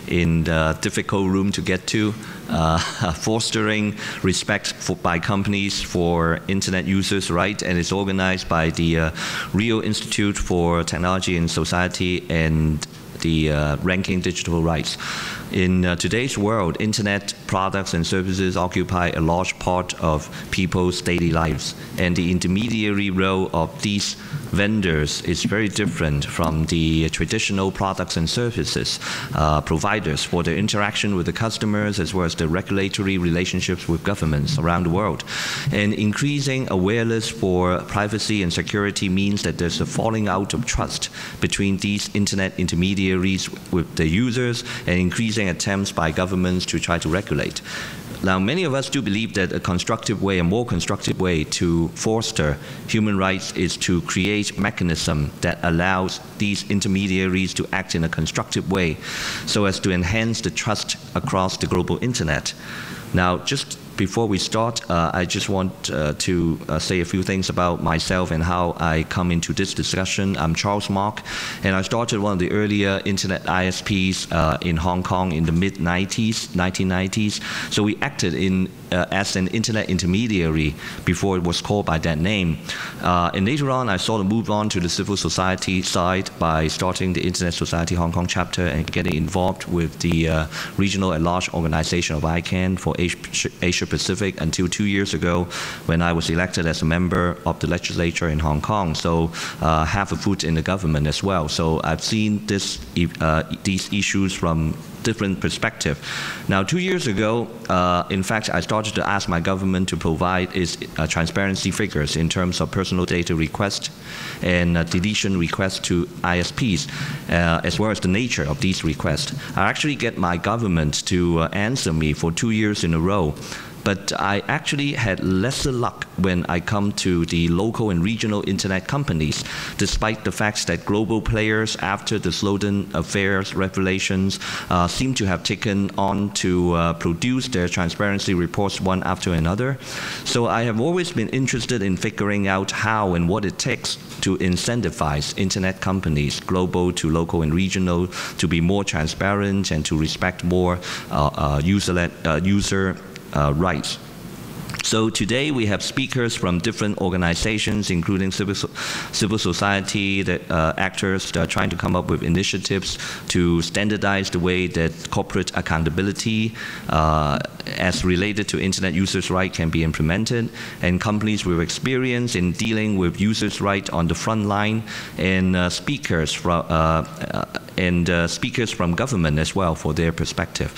in the difficult room to get to, fostering respect by companies for internet users' rights, and it's organized by the Rio Institute for Technology and Society and the Ranking Digital Rights. In today's world, internet products and services occupy a large part of people's daily lives, and the intermediary role of these vendors is very different from the traditional products and services providers for their interaction with the customers, as well as the regulatory relationships with governments around the world. And increasing awareness for privacy and security means that there's a falling out of trust between these internet intermediaries with the users, and increasing attempts by governments to try to regulate. Now, many of us do believe that a constructive way, a more constructive way to foster human rights is to create mechanism that allows these intermediaries to act in a constructive way so as to enhance the trust across the global internet. Now, just before we start, I just want to say a few things about myself and how I come into this discussion. I'm Charles Mark, and I started one of the earlier internet ISPs in Hong Kong in the mid-1990s. So we acted as an internet intermediary before it was called by that name. And later on, I sort of moved on to the civil society side by starting the Internet Society Hong Kong chapter and getting involved with the regional and large organization of ICANN for Asia Pacific until 2 years ago when I was elected as a member of the legislature in Hong Kong. So have a foot in the government as well. So I've seen these issues from different perspective. Now, 2 years ago, in fact, I started to ask my government to provide transparency figures in terms of personal data request and deletion requests to ISPs, as well as the nature of these requests. I actually get my government to answer me for 2 years in a row. But I actually had lesser luck when I come to the local and regional internet companies, despite the fact that global players, after the Snowden affairs revelations, seem to have taken on to produce their transparency reports one after another. So I have always been interested in figuring out how and what it takes to incentivize internet companies, global to local and regional, to be more transparent and to respect more user rights. So today we have speakers from different organizations, including civil society actors that are trying to come up with initiatives to standardize the way that corporate accountability as related to internet users' rights can be implemented, and companies with experience in dealing with users' rights on the front line, and speakers from government as well for their perspective.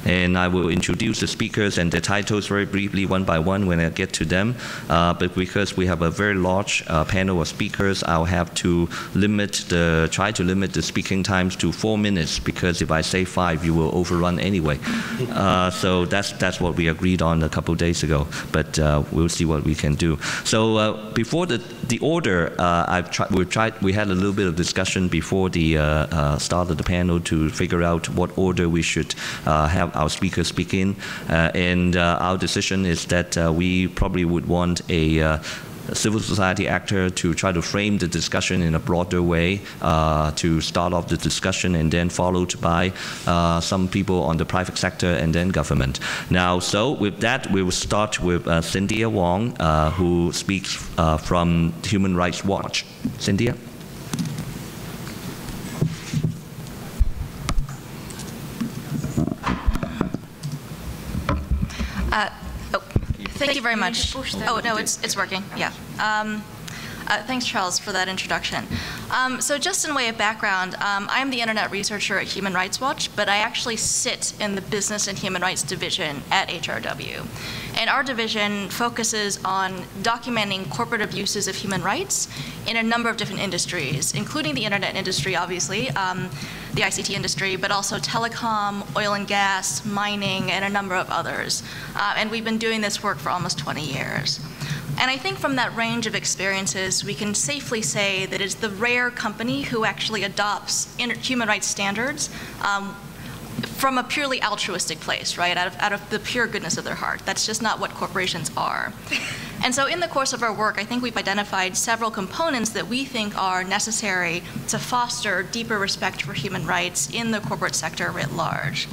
And I will introduce the speakers and their titles very briefly one by one when I get to them. But because we have a very large panel of speakers, I'll have to try to limit the speaking times to 4 minutes, because if I say 5, you will overrun anyway. So that's what we agreed on a couple of days ago, but we'll see what we can do. So before the order, we had a little bit of discussion before the start of the panel to figure out what order we should have our speakers speak in, and our decision is that we probably would want a civil society actor to try to frame the discussion in a broader way to start off the discussion, and then followed by some people on the private sector and then government. Now, so with that, we will start with Cynthia Wong, who speaks from Human Rights Watch. Cynthia? Thank you very much. Oh, no, it's working, yeah. Thanks, Charles, for that introduction. So just in way of background, I'm the internet researcher at Human Rights Watch, but I actually sit in the Business and Human Rights Division at HRW. And our division focuses on documenting corporate abuses of human rights in a number of different industries, including the internet industry, obviously, the ICT industry, but also telecom, oil and gas, mining, and a number of others. And we've been doing this work for almost 20 years. And I think from that range of experiences, we can safely say that it's the rare company who actually adopts human rights standards from a purely altruistic place, right, out of the pure goodness of their heart. That's just not what corporations are. And so in the course of our work, I think we've identified several components that we think are necessary to foster deeper respect for human rights in the corporate sector writ large.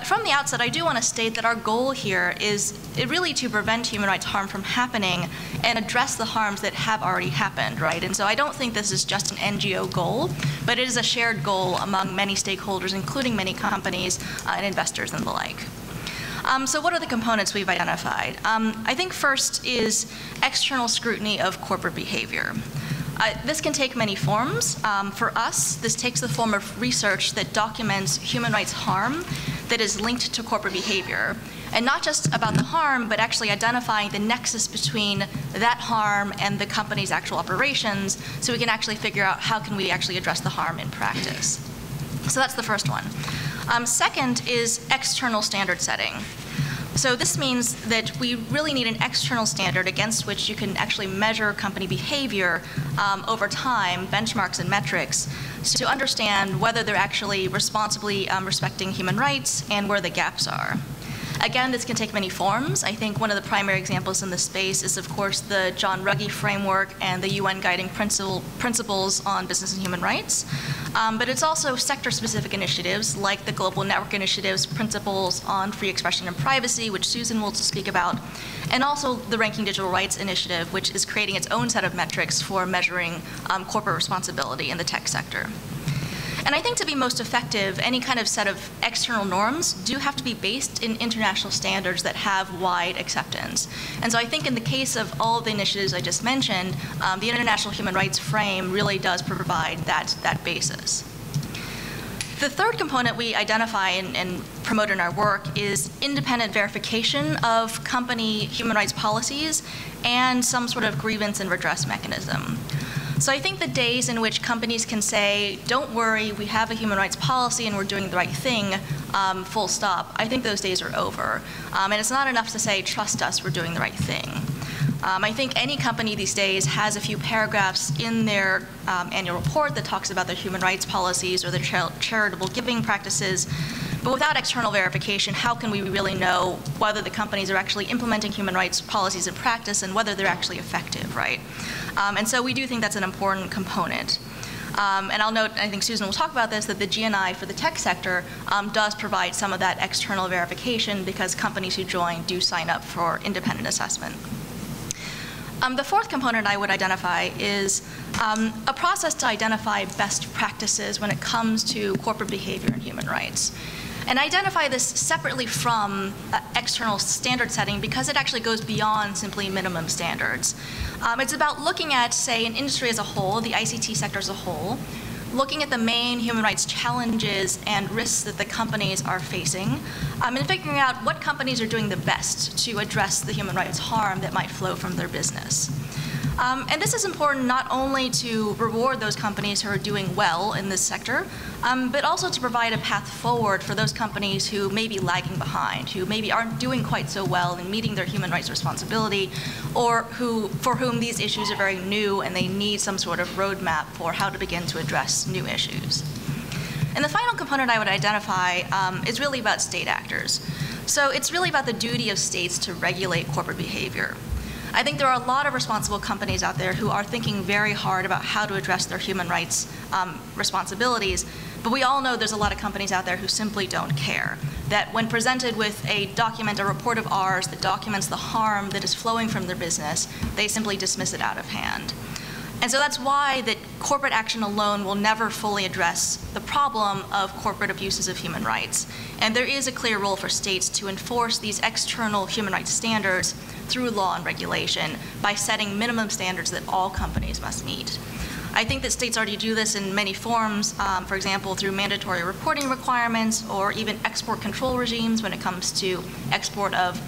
From the outset, I do want to state that our goal here is really to prevent human rights harm from happening and address the harms that have already happened, right? And so I don't think this is just an NGO goal, but it is a shared goal among many stakeholders, including many companies and investors and the like. So what are the components we've identified? I think first is external scrutiny of corporate behavior. This can take many forms. For us, this takes the form of research that documents human rights harm that is linked to corporate behavior. And not just about the harm, but actually identifying the nexus between that harm and the company's actual operations, so we can actually figure out how can we actually address the harm in practice. So that's the first one. Second is external standard setting. So this means that we really need an external standard against which you can actually measure company behavior over time, benchmarks and metrics, to understand whether they're actually responsibly respecting human rights and where the gaps are. Again, this can take many forms. I think one of the primary examples in this space is, of course, the John Ruggie framework and the UN guiding principles on business and human rights. But it's also sector-specific initiatives like the Global Network Initiative's principles on free expression and privacy, which Susan will speak about, and also the Ranking Digital Rights Initiative, which is creating its own set of metrics for measuring corporate responsibility in the tech sector. And I think to be most effective, any kind of set of external norms do have to be based in international standards that have wide acceptance. And so I think in the case of all of the initiatives I just mentioned, the international human rights frame really does provide that basis. The third component we identify and promote in our work is independent verification of company human rights policies and some sort of grievance and redress mechanism. So I think the days in which companies can say, don't worry, we have a human rights policy and we're doing the right thing, full stop, I think those days are over. And it's not enough to say, trust us, we're doing the right thing. I think any company these days has a few paragraphs in their annual report that talks about their human rights policies or their charitable giving practices. But without external verification, how can we really know whether the companies are actually implementing human rights policies in practice and whether they're actually effective, right? And so we do think that's an important component. And I'll note, I think Susan will talk about this, that the GNI for the tech sector does provide some of that external verification because companies who join do sign up for independent assessment. The fourth component I would identify is a process to identify best practices when it comes to corporate behavior and human rights. And identify this separately from external standard setting because it actually goes beyond simply minimum standards. It's about looking at, say, an industry as a whole, the ICT sector as a whole, looking at the main human rights challenges and risks that the companies are facing, and figuring out what companies are doing the best to address the human rights harm that might flow from their business. And this is important not only to reward those companies who are doing well in this sector, but also to provide a path forward for those companies who may be lagging behind, who maybe aren't doing quite so well in meeting their human rights responsibility, or for whom these issues are very new and they need some sort of roadmap for how to begin to address new issues. And the final component I would identify is really about state actors. So it's really about the duty of states to regulate corporate behavior. I think there are a lot of responsible companies out there who are thinking very hard about how to address their human rights responsibilities, but we all know there's a lot of companies out there who simply don't care. That when presented with a document, a report of ours that documents the harm that is flowing from their business, they simply dismiss it out of hand. And so that's why that corporate action alone will never fully address the problem of corporate abuses of human rights. And there is a clear role for states to enforce these external human rights standards through law and regulation by setting minimum standards that all companies must meet. I think that states already do this in many forms, for example, through mandatory reporting requirements or even export control regimes when it comes to export of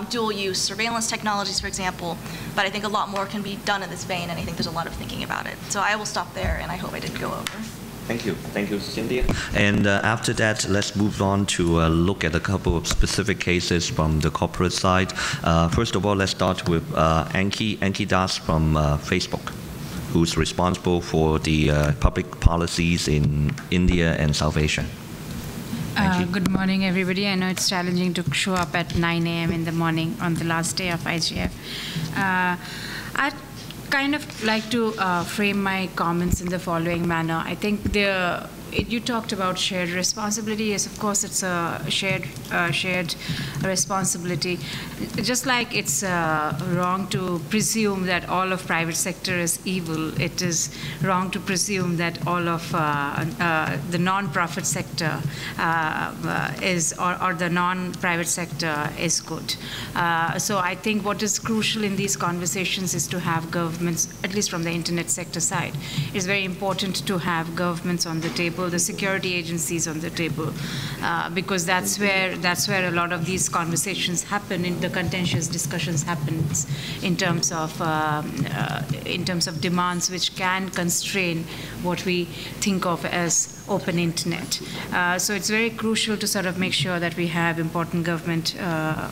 dual-use surveillance technologies, for example. But I think a lot more can be done in this vein, and I think there's a lot of thinking about it. So I will stop there, and I hope I didn't go over. Thank you. Thank you, Cynthia. And after that, let's move on to look at a couple of specific cases from the corporate side. First of all, let's start with Anki Das from Facebook, who's responsible for the public policies in India and South Asia. Thank you. Good morning, everybody. I know it's challenging to show up at 9 a.m. in the morning on the last day of IGF. I'd kind of like to frame my comments in the following manner. I think you talked about shared responsibility. Yes, of course, it's a shared responsibility. Just like it's wrong to presume that all of private sector is evil, it is wrong to presume that all of the non-profit sector or the non-private sector is good. So I think what is crucial in these conversations is to have governments, at least from the internet sector side. It's very important to have governments on the table, the security agencies on the table, because that's where a lot of these conversations happen, in the contentious discussions happens in terms of demands which can constrain what we think of as open internet. So it's very crucial to sort of make sure that we have important government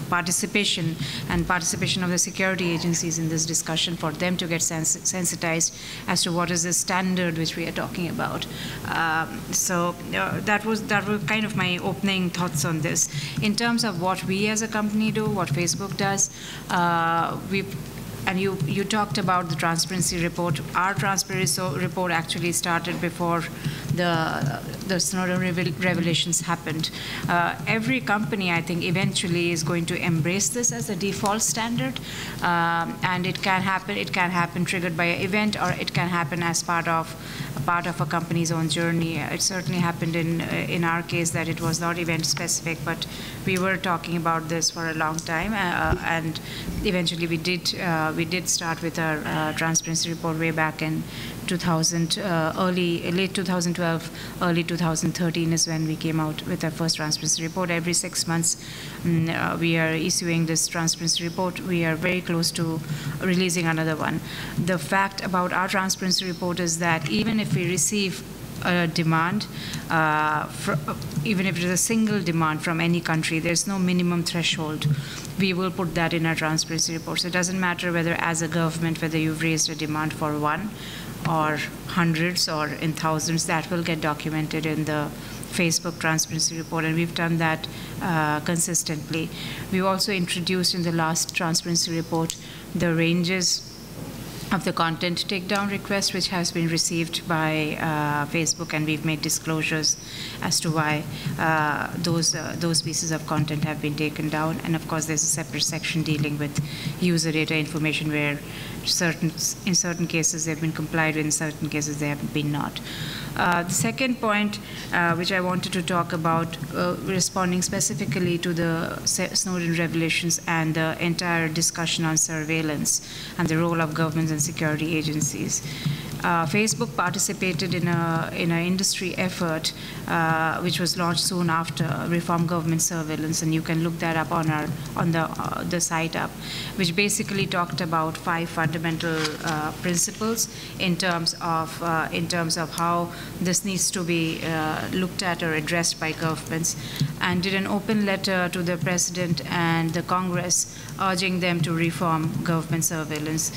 participation and participation of the security agencies in this discussion, for them to get sensitized as to what is the standard which we are talking about. So that was kind of my opening thoughts on this. In terms of what we as a company do, what Facebook does, and you talked about the transparency report. Our transparency report actually started before the Snowden revelations happened. Every company, I think, eventually is going to embrace this as a default standard, and it can happen. It can happen triggered by an event, or it can happen as part of a company's own journey. It certainly happened in our case that it was not event specific, but we were talking about this for a long time, and eventually we did start with our transparency report way back in late 2012, early 2013 is when we came out with our first transparency report. Every 6 months, we are issuing this transparency report. We are very close to releasing another one. The fact about our transparency report is that even if we receive a demand, even if it is a single demand from any country, there's no minimum threshold. We will put that in our transparency report. So it doesn't matter whether, as a government, whether you've raised a demand for one or hundreds or in thousands, that will get documented in the Facebook transparency report, and we've done that consistently. We've also introduced in the last transparency report the ranges of the content takedown request which has been received by Facebook, and we've made disclosures as to why those pieces of content have been taken down. And of course, there's a separate section dealing with user data information where in certain cases they've been complied with, in certain cases they have been not. The second point which I wanted to talk about, responding specifically to the Snowden revelations and the entire discussion on surveillance and the role of governments and security agencies. Facebook participated in an industry effort which was launched soon after, Reform Government Surveillance, and you can look that up on the site up, which basically talked about 5 fundamental principles in terms of how this needs to be looked at or addressed by governments, and did an open letter to the President and the Congress urging them to reform government surveillance.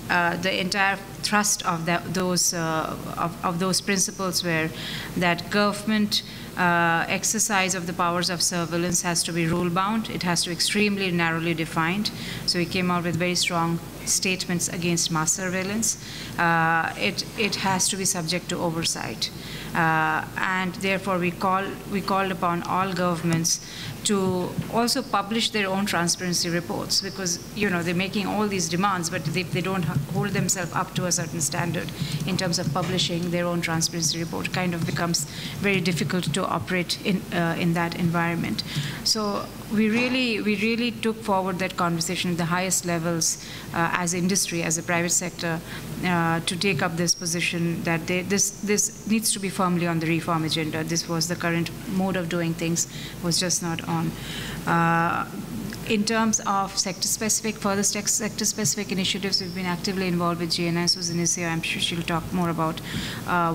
The entire thrust of those principles were that government exercise of the powers of surveillance has to be rule-bound. It has to be extremely narrowly defined. So we came out with very strong statements against mass surveillance. It has to be subject to oversight. And therefore, we called upon all governments to also publish their own transparency reports, because they're making all these demands, but if they don't hold themselves up to a certain standard in terms of publishing their own transparency report, it kind of becomes very difficult to operate in that environment. So we really took forward that conversation at the highest levels as industry, as a private sector, to take up this position that this needs to be firmly on the reform agenda. This was the current mode of doing things, was just not on. In terms of further sector-specific initiatives, we've been actively involved with GNI. Susan is here. I'm sure she'll talk more about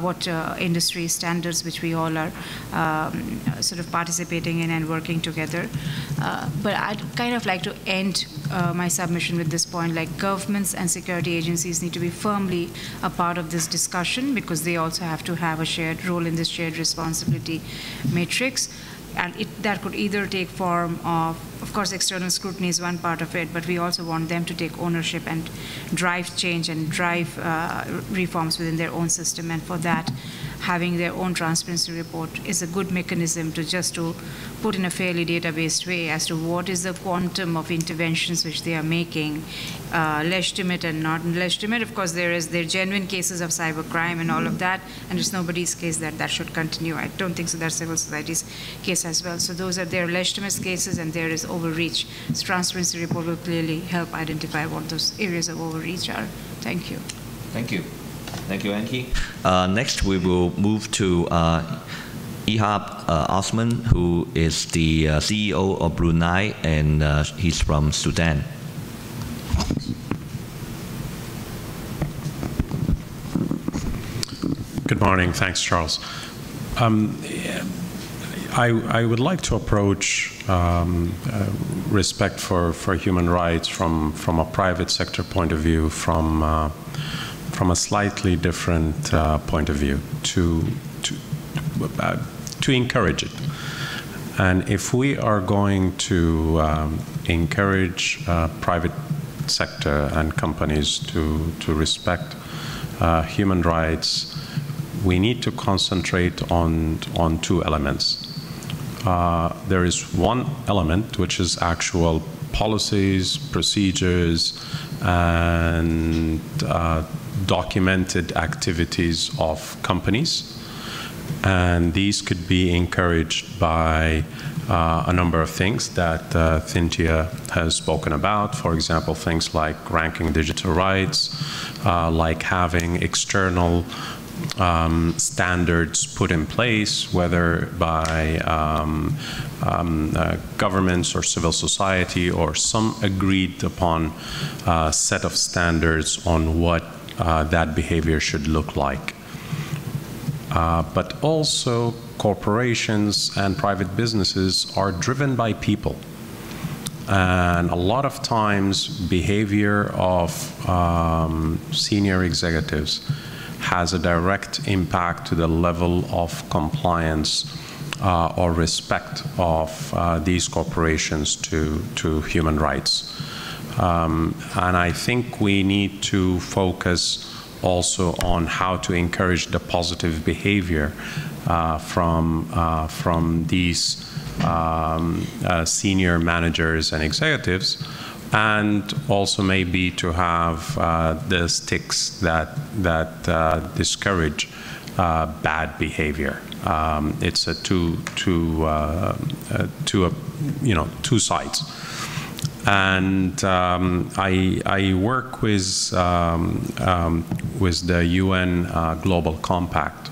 what industry standards which we all are sort of participating in and working together. But I'd kind of like to end my submission with this point, like governments and security agencies need to be firmly a part of this discussion, because they also have to have a shared role in this shared responsibility matrix. And that could either take form of course, external scrutiny is one part of it, but we also want them to take ownership and drive change and drive reforms within their own system. And for that, having their own transparency report is a good mechanism to put in a fairly data-based way as to what is the quantum of interventions which they are making, legitimate and not legitimate. Of course, there are genuine cases of cybercrime and all of that, and it's nobody's case that should continue. I don't think so. That's civil society's case as well. So those are their legitimate cases, and there is overreach. This transparency report will clearly help identify what those areas of overreach are. Thank you. Thank you. Thank you, Anki. Next, we will move to Ihab Osman, who is the CEO of Brunei, and he's from Sudan. Good morning. Thanks, Charles. I would like to approach respect for human rights from a private sector point of view, from a slightly different point of view, to encourage it. And if we are going to encourage private sector and companies to respect human rights, we need to concentrate on two elements. There is one element which is actual policies, procedures, and documented activities of companies, and these could be encouraged by a number of things that Cynthia has spoken about. For example, things like ranking digital rights, like having external standards put in place, whether by governments or civil society, or some agreed upon set of standards on what that behavior should look like. But also, corporations and private businesses are driven by people. And a lot of times, behavior of senior executives has a direct impact to the level of compliance or respect of these corporations to human rights. And I think we need to focus also on how to encourage the positive behavior from these senior managers and executives, and also maybe to have the sticks that discourage bad behavior. It's a two sides. And I work with the UN Global Compact,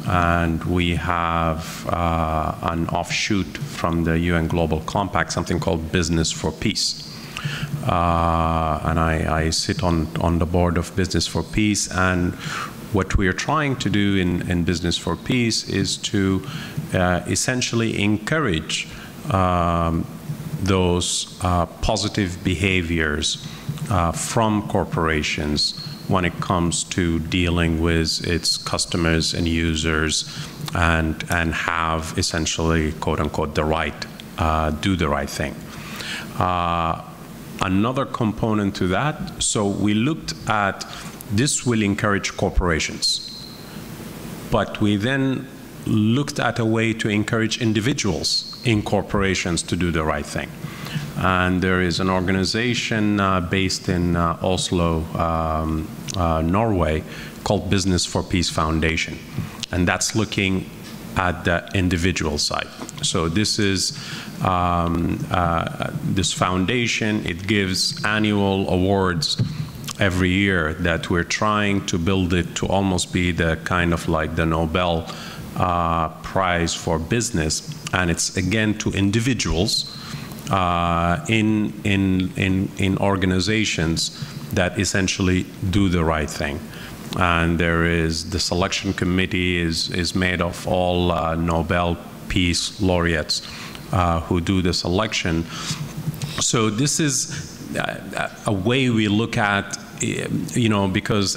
and we have an offshoot from the UN Global Compact, something called Business for Peace. And I sit on the board of Business for Peace, and what we are trying to do in Business for Peace is to essentially encourage those positive behaviors from corporations when it comes to dealing with its customers and users, and have essentially, quote unquote, the right, do the right thing. Another component to that, so we looked at this will encourage corporations, but we then looked at a way to encourage individuals in corporations to do the right thing. And there is an organization based in Oslo, Norway, called Business for Peace Foundation, and that's looking at the individual side. So this is this foundation. It gives annual awards every year that we're trying to build it to almost be the kind of like the Nobel Prize for business, and it's again to individuals in organizations that essentially do the right thing. And there is the selection committee is made of all Nobel Peace laureates who do the selection. So this is a way we look at, because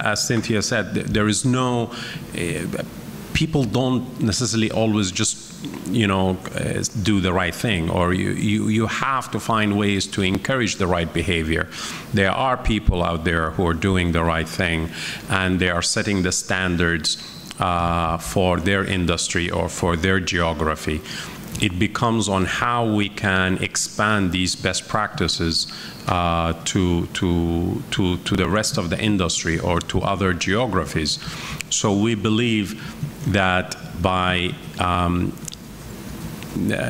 as Cynthia said, there is no people don't necessarily always just, do the right thing, or you have to find ways to encourage the right behavior. There are people out there who are doing the right thing, and they are setting the standards for their industry or for their geography. It becomes on how we can expand these best practices to the rest of the industry or to other geographies. So we believe that by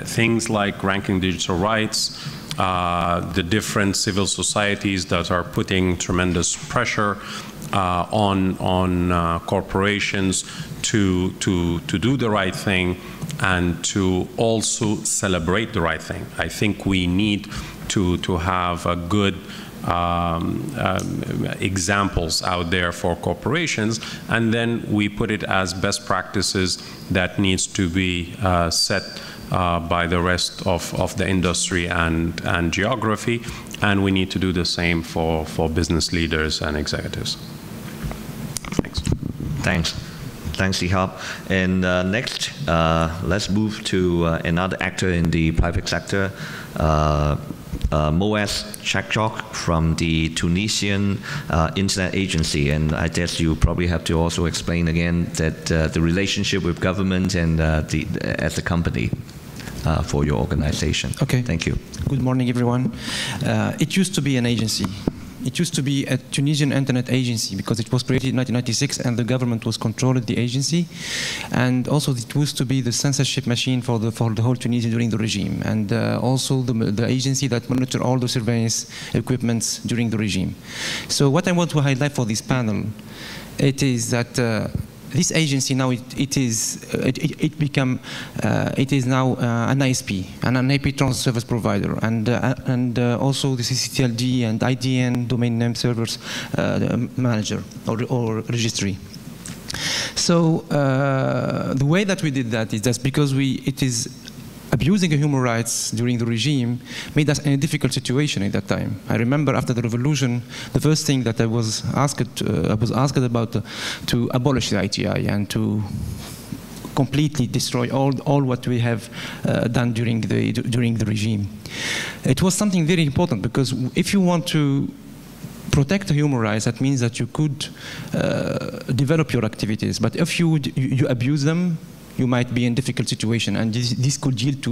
things like ranking digital rights, the different civil societies that are putting tremendous pressure on corporations to do the right thing and to also celebrate the right thing. I think we need to have a good examples out there for corporations, and then we put it as best practices that needs to be set by the rest of the industry and geography, and we need to do the same for business leaders and executives. Thanks. Thanks. Thanks, Ihab. And next, let's move to another actor in the private sector, Moaz Chakchok from the Tunisian Internet Agency. And I guess you probably have to also explain again that the relationship with government and as a company for your organization. Okay. Thank you. Good morning, everyone. It used to be an agency. It used to be a Tunisian Internet Agency because it was created in 1996 and the government was controlling the agency. And also it used to be the censorship machine for the whole Tunisia during the regime. And also the agency that monitored all the surveillance equipments during the regime. So what I want to highlight for this panel, it is that this agency now it is now an ISP, an IP transit service provider, and also the CCTLD and IDN domain name servers manager or registry. So the way that we did that is just because it is abusing human rights during the regime made us in a difficult situation at that time. I remember after the revolution, the first thing that I was asked about to abolish the ITI and to completely destroy all what we have done during the regime. It was something very important because if you want to protect human rights, that means that you could develop your activities. But if you abuse them, you might be in a difficult situation, and this could yield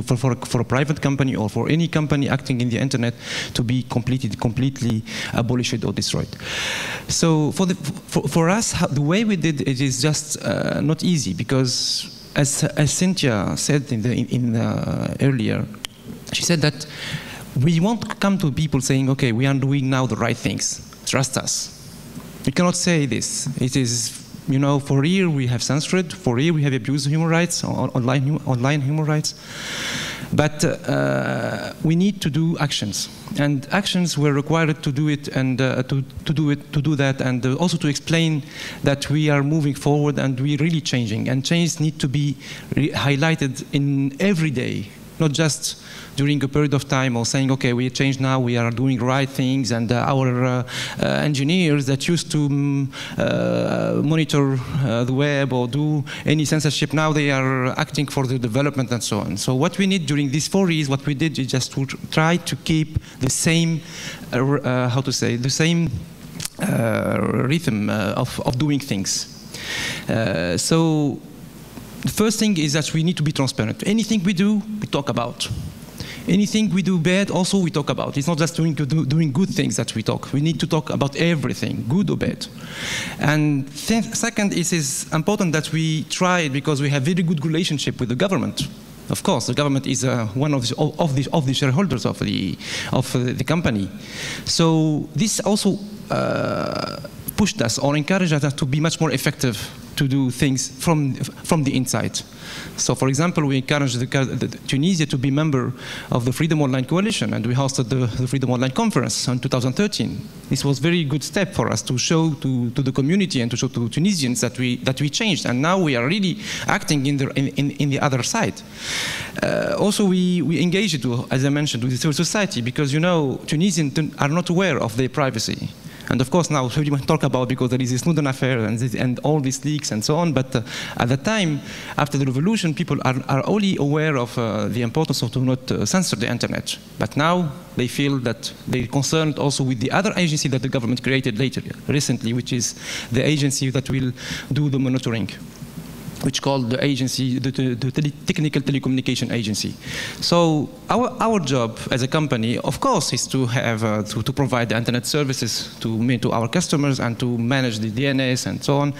for a private company or for any company acting in the internet to be completely abolished or destroyed. So for us, the way we did it is just not easy, because as Cynthia said earlier, she said that we won't come to people saying, okay, we are doing now the right things, trust us. We cannot say this. It is, for years we have censored, for years we have abused human rights, online human rights. But we need to do actions, and actions were required to do it, and to do that, and also to explain that we are moving forward and we're really changing, and change need to be highlighted in every day, not just during a period of time or saying, okay, we changed now, we are doing right things, and our engineers that used to monitor the web or do any censorship, now they are acting for the development and so on. So what we need during these 4 years, what we did is just to try to keep the same, the same rhythm of doing things. So the first thing is that we need to be transparent. Anything we do, we talk about. Anything we do bad, also we talk about. It's not just doing good things that we talk. We need to talk about everything, good or bad. And second, it is important that we try, because we have very good relationship with the government. Of course, the government is one of the shareholders of the company. So this also pushed us or encouraged us to be much more effective to do things from the inside. So, for example, we encouraged Tunisia to be member of the Freedom Online Coalition, and we hosted the Freedom Online Conference in 2013. This was a very good step for us to show to the community and to show to Tunisians that we changed, and now we are really acting in the other side. Also, we engaged, as I mentioned, with the civil society, because Tunisians are not aware of their privacy. And of course now we talk about because there is this Snowden affair and all these leaks and so on, but at the time, after the revolution, people are only aware of the importance of to not censor the internet. But now they feel that they're concerned also with the other agency that the government created recently, which is the agency that will do the monitoring, which called the agency, the Technical Telecommunication Agency. So our job as a company, of course, is to have to provide the internet services to our customers and to manage the DNS and so on,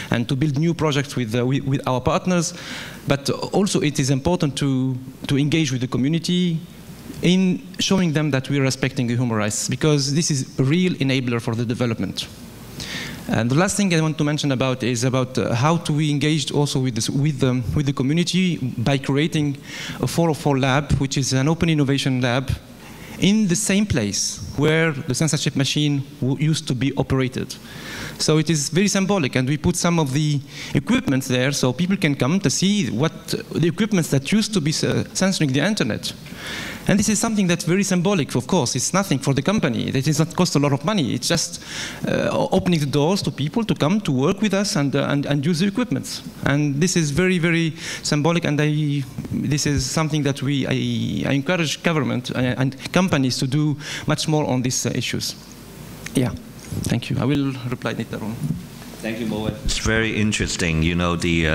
and to build new projects with our partners. But also, it is important to engage with the community in showing them that we are respecting the human rights, because this is a real enabler for the development. And the last thing I want to mention about is about how to we engage also with the community by creating a 404 lab, which is an open innovation lab in the same place where the censorship machine used to be operated. So it is very symbolic, and we put some of the equipment there so people can come to see what the equipment that used to be censoring the internet. And this is something that's very symbolic, of course. It's nothing for the company. It does not cost a lot of money. It's just opening the doors to people to come to work with us and use the equipment. And this is very, very symbolic, and this is something that I encourage government and companies to do much more on these issues. Yeah, thank you. I will reply later on. Thank you, Moed. It's very interesting, you know, the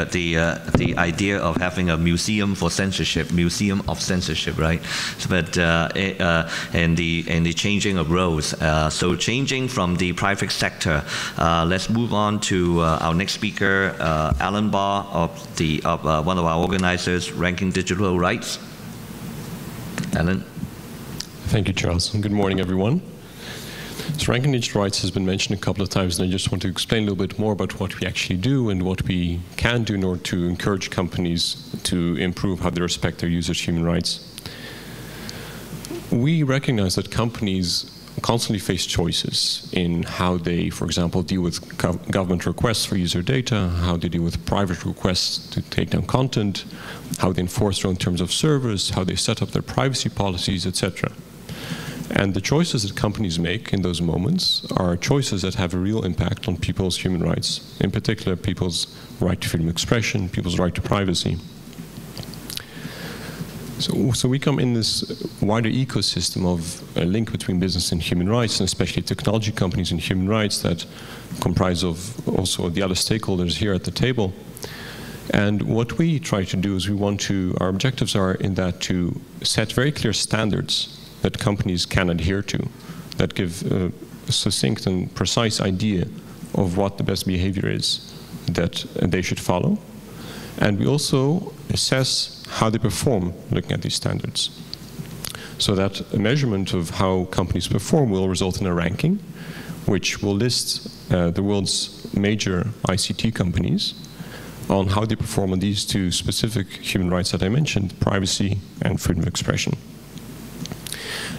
idea of having a museum for censorship, museum of censorship, right? But and the changing of roles. So changing from the private sector, let's move on to our next speaker, Alan Barr of one of our organizers, Ranking Digital Rights. Alan. Thank you, Charles, and good morning, everyone. So Ranking Digital Rights has been mentioned a couple of times, and I just want to explain a little bit more about what we actually do and what we can do in order to encourage companies to improve how they respect their users' human rights. We recognize that companies constantly face choices in how they, for example, deal with government requests for user data, how they deal with private requests to take down content, how they enforce their own terms of service, how they set up their privacy policies, etc. And the choices that companies make in those moments are choices that have a real impact on people's human rights, in particular people's right to freedom of expression, people's right to privacy. So we come in this wider ecosystem of a link between business and human rights, and especially technology companies and human rights that comprise of also the other stakeholders here at the table. And what we try to do is our objectives are in that to set very clear standards that companies can adhere to, that give a succinct and precise idea of what the best behavior is that they should follow. And we also assess how they perform looking at these standards. So that a measurement of how companies perform will result in a ranking, which will list the world's major ICT companies on how they perform on these two specific human rights that I mentioned, privacy and freedom of expression.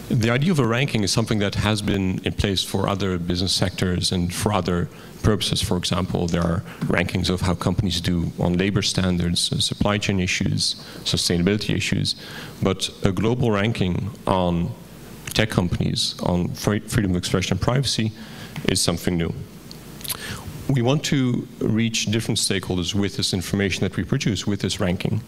The idea of a ranking is something that has been in place for other business sectors and for other purposes. For example, there are rankings of how companies do on labor standards, supply chain issues, sustainability issues. But a global ranking on tech companies, on freedom of expression and privacy is something new. We want to reach different stakeholders with this information that we produce, with this ranking.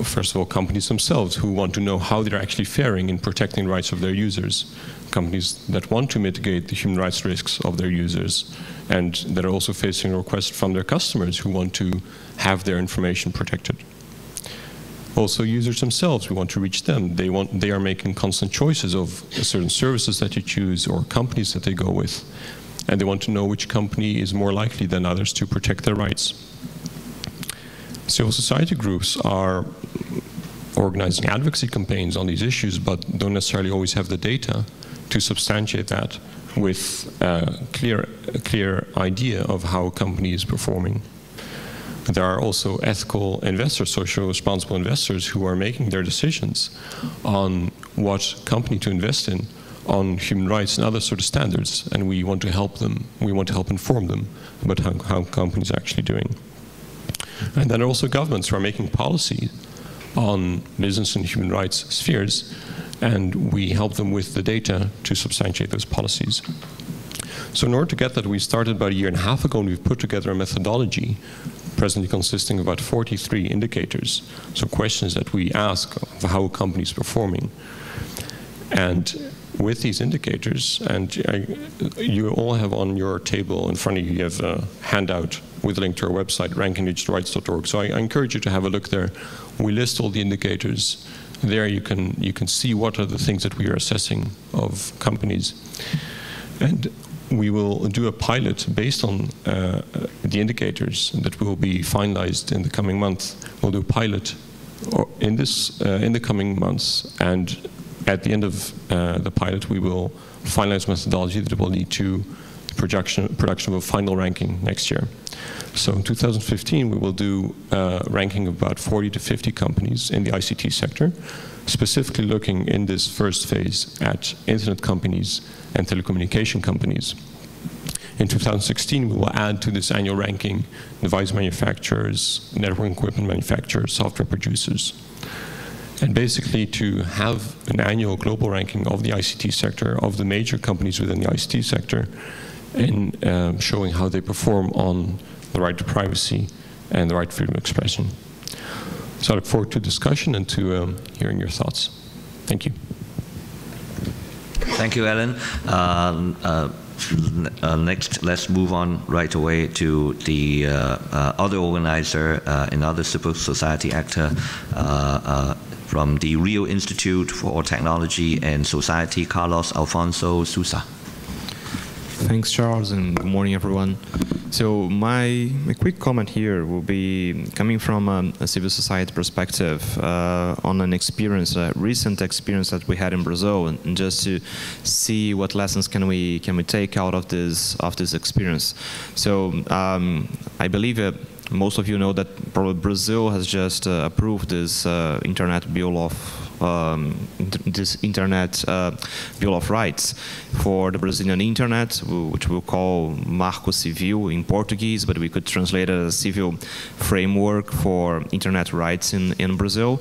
First of all, companies themselves who want to know how they're actually faring in protecting the rights of their users. Companies that want to mitigate the human rights risks of their users, and that are also facing requests from their customers who want to have their information protected. Also users themselves, we want to reach them. They are making constant choices of certain services that you choose or companies that they go with. And they want to know which company is more likely than others to protect their rights. Civil society groups are organizing advocacy campaigns on these issues, but don't necessarily always have the data to substantiate that with a clear idea of how a company is performing. There are also ethical investors, socially responsible investors, who are making their decisions on what company to invest in, on human rights and other sort of standards, and we want to help them. We want to help inform them about how companies are actually doing. And then also governments who are making policy on business and human rights spheres, and we help them with the data to substantiate those policies. So in order to get that, we started about a year and a half ago, and we've put together a methodology presently consisting of about 43 indicators, so questions that we ask of how a company is performing. And with these indicators, and you all have on your table in front of you, you have a handout with a link to our website, rankingdigitalrights.org. So I encourage you to have a look there. We list all the indicators. There you can see what are the things that we are assessing of companies. And we will do a pilot based on the indicators that will be finalized in the coming month. We'll do a pilot in the coming months, and at the end of the pilot, we will finalize methodology that will lead to the production of a final ranking next year. So in 2015, we will do a ranking of about 40 to 50 companies in the ICT sector, specifically looking in this first phase at internet companies and telecommunication companies. In 2016, we will add to this annual ranking device manufacturers, network equipment manufacturers, software producers. And basically to have an annual global ranking of the ICT sector, of the major companies within the ICT sector, and showing how they perform on the right to privacy and the right to freedom of expression. So I look forward to discussion and to hearing your thoughts. Thank you. Thank you, Alan. Next, let's move on right away to the other organizer, another civil society actor from the Rio Institute for Technology and Society, Carlos Alfonso Sousa. Thanks, Charles, and good morning, everyone. So my quick comment here will be coming from a civil society perspective on an experience, a recent experience that we had in Brazil, and just to see what lessons can we take out of this experience. So I believe most of you know that probably Brazil has just approved this Internet Bill of Bill of Rights for the Brazilian Internet, which we'll call Marco Civil in Portuguese, but we could translate it as a civil framework for Internet rights in Brazil.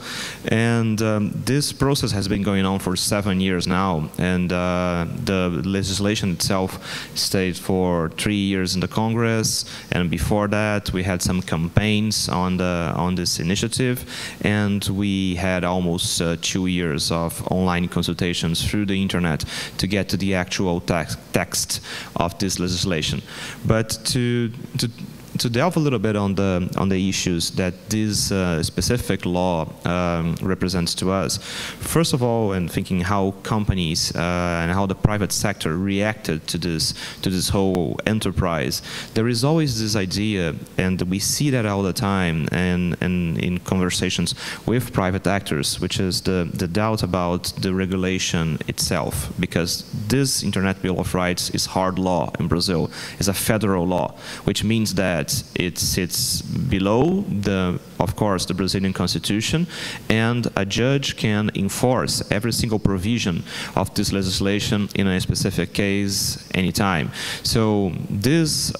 And this process has been going on for 7 years now, and the legislation itself stayed for 3 years in the Congress, and before that we had some campaigns on this initiative, and we had almost 2 years of online consultations through the internet to get to the actual text of this legislation. But to delve a little bit on the issues that this specific law represents to us. First of all, and thinking how companies and how the private sector reacted to this whole enterprise, there is always this idea, and we see that all the time, and in conversations with private actors, which is the doubt about the regulation itself, because this Internet Bill of Rights is hard law in Brazil. It's a federal law, which means that it sits below of course, the Brazilian Constitution, and a judge can enforce every single provision of this legislation in a specific case anytime. So this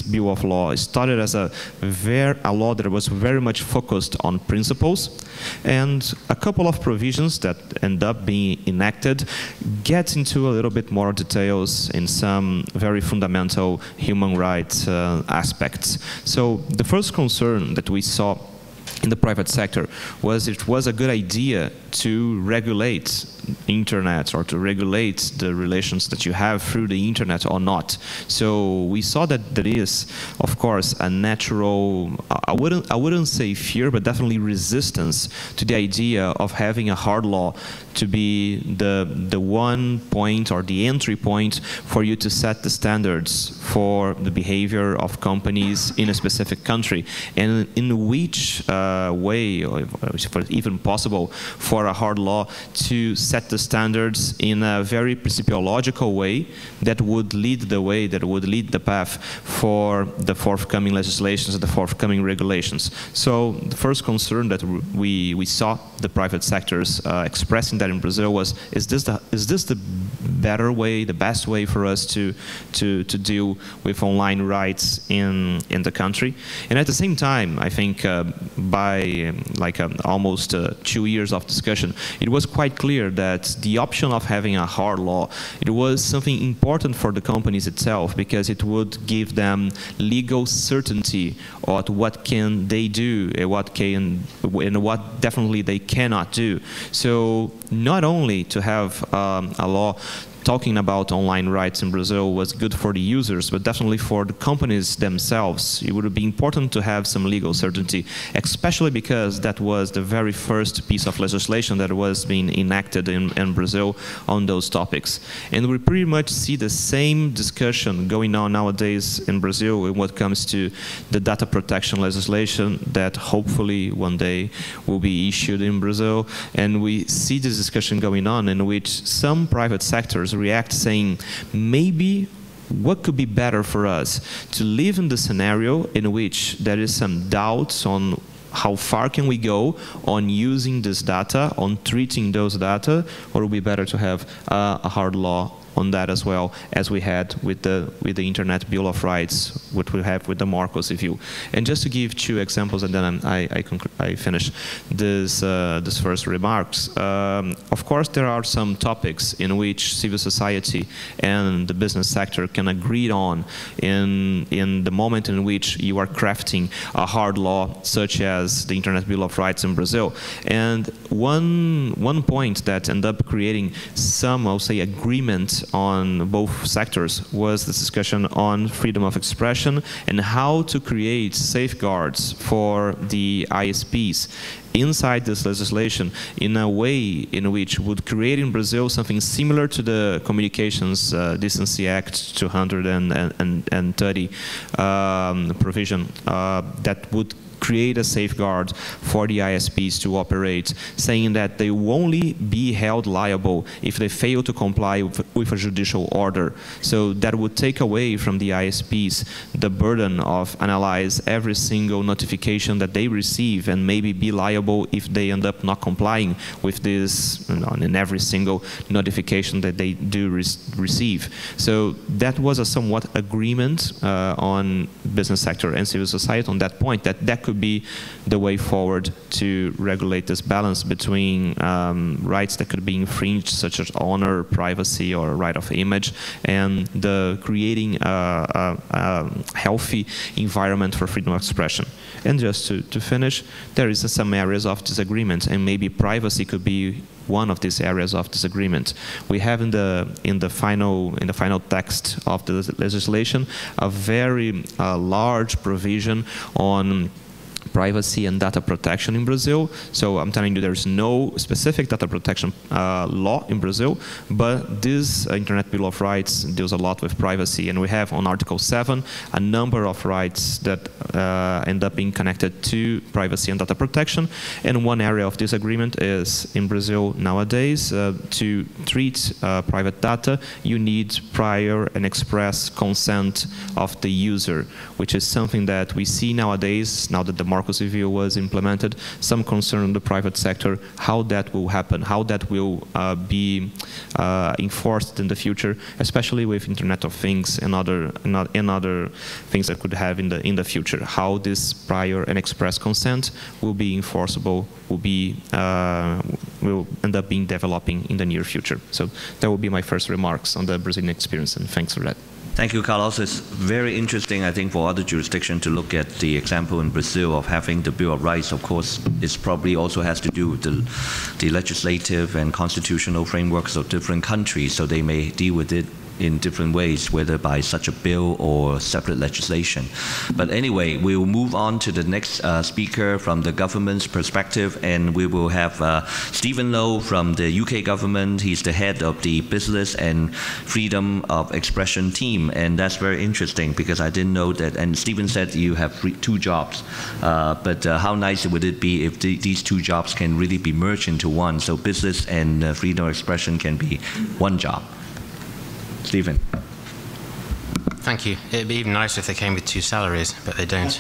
bill of law started as a law that was very much focused on principles, and a couple of provisions that end up being enacted get into a little bit more details in some very fundamental human rights aspects. So the first concern that we saw in the private sector was it was a good idea to regulate internet or to regulate the relations that you have through the internet or not. So we saw that there is, of course, a natural, I wouldn't say fear, but definitely resistance to the idea of having a hard law to be the one point or the entry point for you to set the standards for the behavior of companies in a specific country, and in which way, or if even possible, for a hard law to set the standards in a very principiological way that would lead the way, that would lead the path for the forthcoming legislations and the forthcoming regulations. So the first concern that we saw the private sectors expressing that in Brazil was, is this the better way, the best way for us to deal with online rights in the country. And at the same time, I think by almost 2 years of discussion, it was quite clear that the option of having a hard law, it was something important for the companies itself, because it would give them legal certainty on what can they do and what definitely they cannot do. So not only to have a law talking about online rights in Brazil was good for the users, but definitely for the companies themselves. It would be important to have some legal certainty, especially because that was the very first piece of legislation that was being enacted in Brazil on those topics. And we pretty much see the same discussion going on nowadays in Brazil when it comes to the data protection legislation that hopefully one day will be issued in Brazil. And we see this discussion going on in which some private sectors react saying, maybe what could be better for us to live in the scenario in which there is some doubts on how far can we go on using this data, on treating those data, or it would be better to have a hard law on that as well, as we had with the Internet Bill of Rights, what we have with the Marco Civil. And just to give 2 examples, and then I finish this first remarks. Of course, there are some topics in which civil society and the business sector can agree on in the moment in which you are crafting a hard law, such as the Internet Bill of Rights in Brazil. And one point that ended up creating some, I'll say, agreement on both sectors was the discussion on freedom of expression and how to create safeguards for the ISPs inside this legislation in a way in which would create in Brazil something similar to the Communications Decency Act 230 provision that would create a safeguard for the ISPs to operate, saying that they will only be held liable if they fail to comply with a judicial order. So that would take away from the ISPs the burden of analyze every single notification that they receive and maybe be liable if they end up not complying with this in every single notification that they do receive. So that was a somewhat agreement on business sector and civil society on that point, that could be the way forward to regulate this balance between rights that could be infringed, such as honor, privacy, or right of image, and the creating a healthy environment for freedom of expression. And just to finish, there is some areas of disagreement, and maybe privacy could be one of these areas of disagreement. We have in the final text of the legislation a very large provision on privacy and data protection in Brazil. So I'm telling you, there's no specific data protection law in Brazil, but this Internet Bill of Rights deals a lot with privacy. And we have on Article 7 a number of rights that end up being connected to privacy and data protection. And one area of disagreement is in Brazil nowadays, to treat private data, you need prior and express consent of the user, which is something that we see nowadays, now that the Marco Civil was implemented, some concern in the private sector, how that will happen, how that will be enforced in the future, especially with Internet of Things and other things that could have in the future. How this prior and express consent will be enforceable, will end up being developing in the near future. So that will be my first remarks on the Brazilian experience, and thanks for that. Thank you, Carlos. It's very interesting, I think, for other jurisdictions to look at the example in Brazil of having the Bill of Rights. Of course, it probably also has to do with the legislative and constitutional frameworks of different countries, so they may deal with it in different ways, whether by such a bill or separate legislation. But anyway, we will move on to the next speaker from the government's perspective, and we will have Stephen Lowe from the UK government. He's the head of the Business and Freedom of Expression team, and that's very interesting because I didn't know that, and Stephen said you have 2 jobs, but how nice would it be if these 2 jobs can really be merged into one, so business and freedom of expression can be one job. Stephen. Thank you. It'd be even nicer if they came with 2 salaries, but they don't.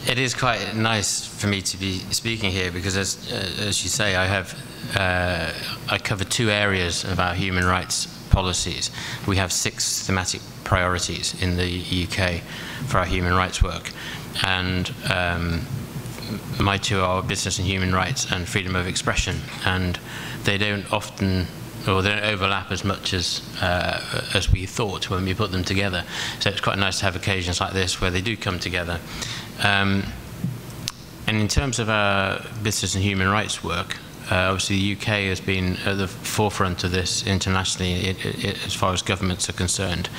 It is quite nice for me to be speaking here because, as you say, I cover 2 areas of our human rights policies. We have 6 thematic priorities in the UK for our human rights work, and my 2 are business and human rights and freedom of expression, and they don't often, or they don't overlap as much as we thought when we put them together. So it's quite nice to have occasions like this where they do come together. And in terms of our business and human rights work, obviously the UK has been at the forefront of this internationally as far as governments are concerned.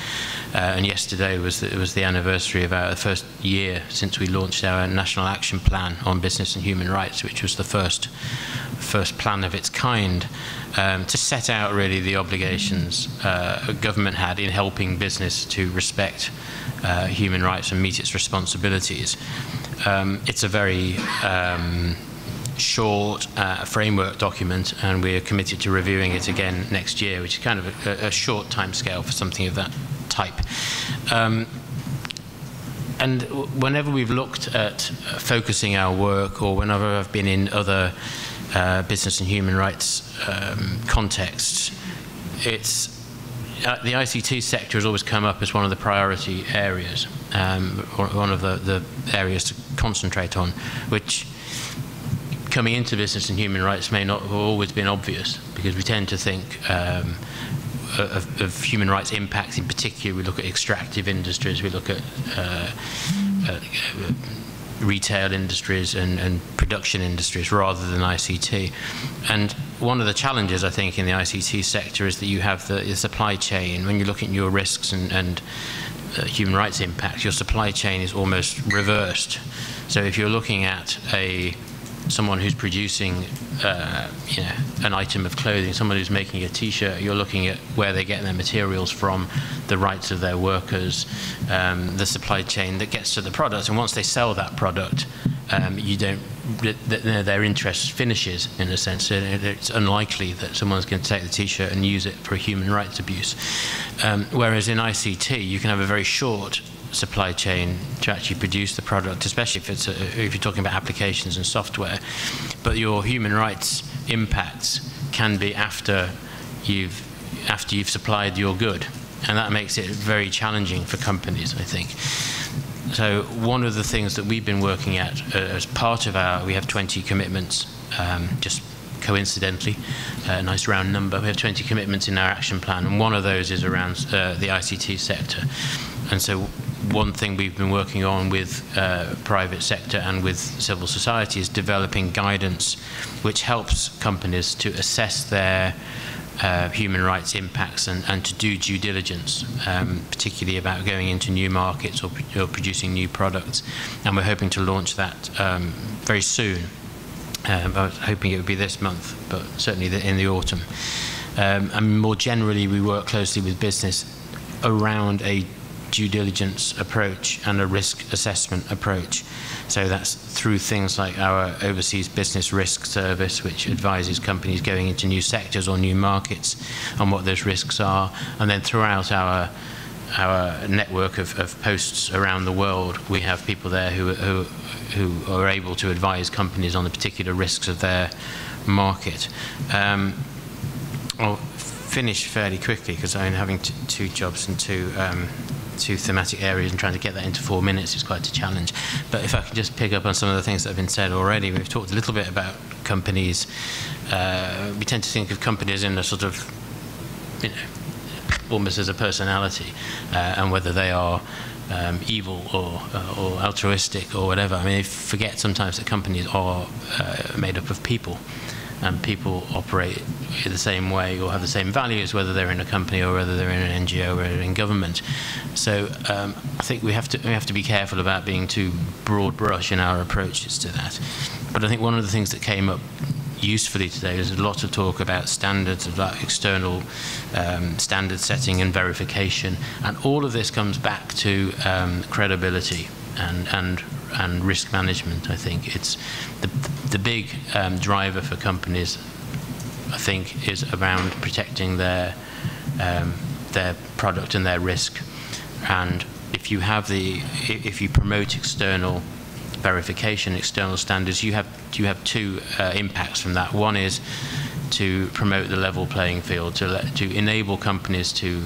And yesterday was the anniversary of our first year since we launched our National Action Plan on Business and Human Rights, which was the first plan of its kind to set out really the obligations a government had in helping business to respect human rights and meet its responsibilities. It's a very short framework document, and we're committed to reviewing it again next year, which is kind of a short timescale for something of that type. And whenever we've looked at focusing our work, or whenever I've been in other business and human rights contexts, it's the ICT sector has always come up as one of the priority areas, one of the areas to concentrate on, which coming into business and human rights may not have always been obvious, because we tend to think of human rights impacts in particular. We look at extractive industries, we look at retail industries and production industries rather than ICT. And one of the challenges, I think, in the ICT sector is that you have the supply chain. When you look at your risks and human rights impacts, your supply chain is almost reversed. So if you're looking at someone who's producing an item of clothing, someone who's making a t-shirt, you're looking at where they get their materials from, the rights of their workers, the supply chain that gets to the product. And once they sell that product, their interest finishes, in a sense. It's unlikely that someone's going to take the t-shirt and use it for human rights abuse. Whereas in ICT, you can have a very short supply chain to actually produce the product, especially if you're talking about applications and software. But your human rights impacts can be after you've supplied your good, and that makes it very challenging for companies, I think. So one of the things that we've been working at as part of we have 20 commitments, just coincidentally, a nice round number. We have 20 commitments in our action plan, and one of those is around the ICT sector. And so one thing we've been working on with private sector and with civil society is developing guidance which helps companies to assess their human rights impacts and to do due diligence, particularly about going into new markets or producing new products. And we're hoping to launch that very soon. I was hoping it would be this month, but certainly in the autumn. And more generally, we work closely with business around a due diligence approach and a risk assessment approach. So that's through things like our overseas business risk service, which advises companies going into new sectors or new markets on what those risks are. And then throughout our network of posts around the world, we have people there who are able to advise companies on the particular risks of their market. I'll finish fairly quickly because I'm having 2 jobs and two thematic areas, and trying to get that into 4 minutes is quite a challenge. But if I can just pick up on some of the things that have been said already. We've talked a little bit about companies. We tend to think of companies in a sort of, almost as a personality, and whether they are evil or altruistic or whatever. I mean, I forget sometimes that companies are made up of people, and people operate in the same way or have the same values, whether they're in a company or whether they're in an NGO or in government. So I think we have to be careful about being too broad brush in our approaches to that. But I think one of the things that came up usefully today is a lot of talk about standards, about external standard setting and verification, and all of this comes back to credibility and risk management. I think it's the big driver for companies, I think, is around protecting their product and their risk. And if you promote external verification, external standards, you have two impacts from that. One is to promote the level playing field, to enable companies to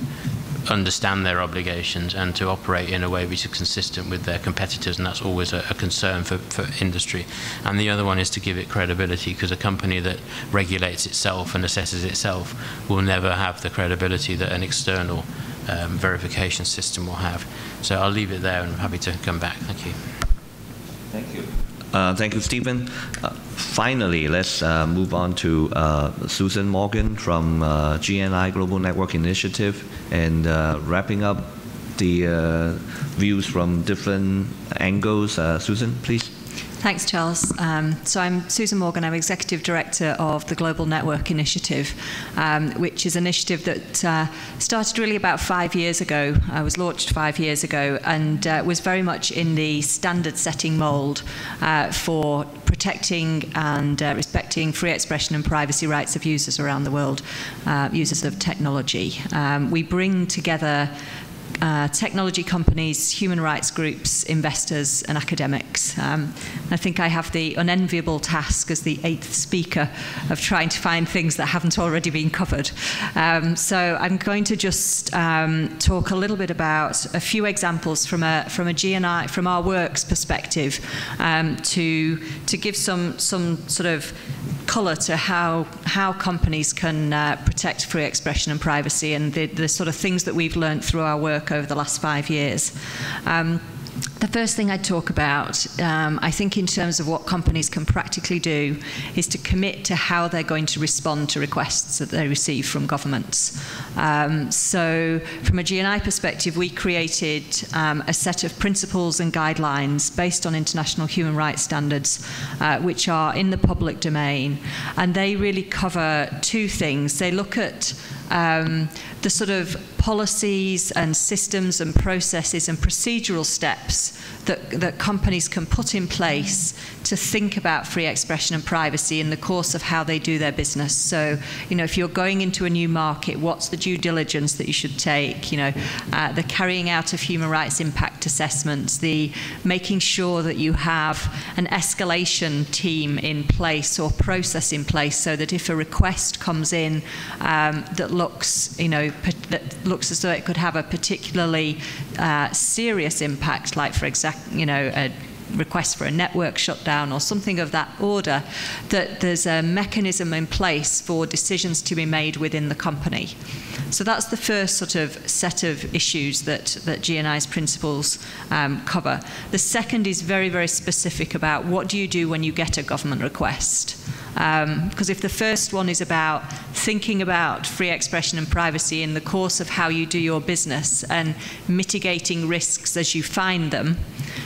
understand their obligations and to operate in a way which is consistent with their competitors, and that's always a concern for industry. And the other one is to give it credibility, because a company that regulates itself and assesses itself will never have the credibility that an external verification system will have. So I'll leave it there, and I'm happy to come back. Thank you. Thank you. Thank you, Stephen. Finally, let's move on to Susan Morgan from GNI Global Network Initiative, and wrapping up the views from different angles. Susan, please. Thanks, Charles. So I'm Susan Morgan. I'm Executive Director of the Global Network Initiative, which is an initiative that started really about 5 years ago. Was launched 5 years ago, and was very much in the standard-setting mould for protecting and respecting free expression and privacy rights of users around the world, users of technology. We bring together technology companies, human rights groups, investors, and academics. I think I have the unenviable task as the 8th speaker of trying to find things that haven't already been covered. So I'm going to just talk a little bit about a few examples from a GNI, from our work's perspective, to give some sort of colour to how companies can protect free expression and privacy, and the sort of things that we've learned through our work over the last 5 years. The first thing I'd talk about, I think in terms of what companies can practically do, is to commit to how they're going to respond to requests that they receive from governments. So from a GNI perspective, we created a set of principles and guidelines based on international human rights standards, which are in the public domain. And they really cover two things. They look at the sort of policies and systems and processes and procedural steps that companies can put in place to think about free expression and privacy in the course of how they do their business. So, you know, if you're going into a new market, what's the due diligence that you should take? You know, the carrying out of human rights impact assessments, the making sure that you have an escalation team in place or process in place, so that if a request comes in that looks, you know, that looks as though it could have a particularly serious impact, like for example, you know, a request for a network shutdown or something of that order, that there's a mechanism in place for decisions to be made within the company. So that's the first sort of set of issues that GNI's principles cover. The second is very, very specific about what do you do when you get a government request. Because if the first one is about thinking about free expression and privacy in the course of how you do your business and mitigating risks as you find them,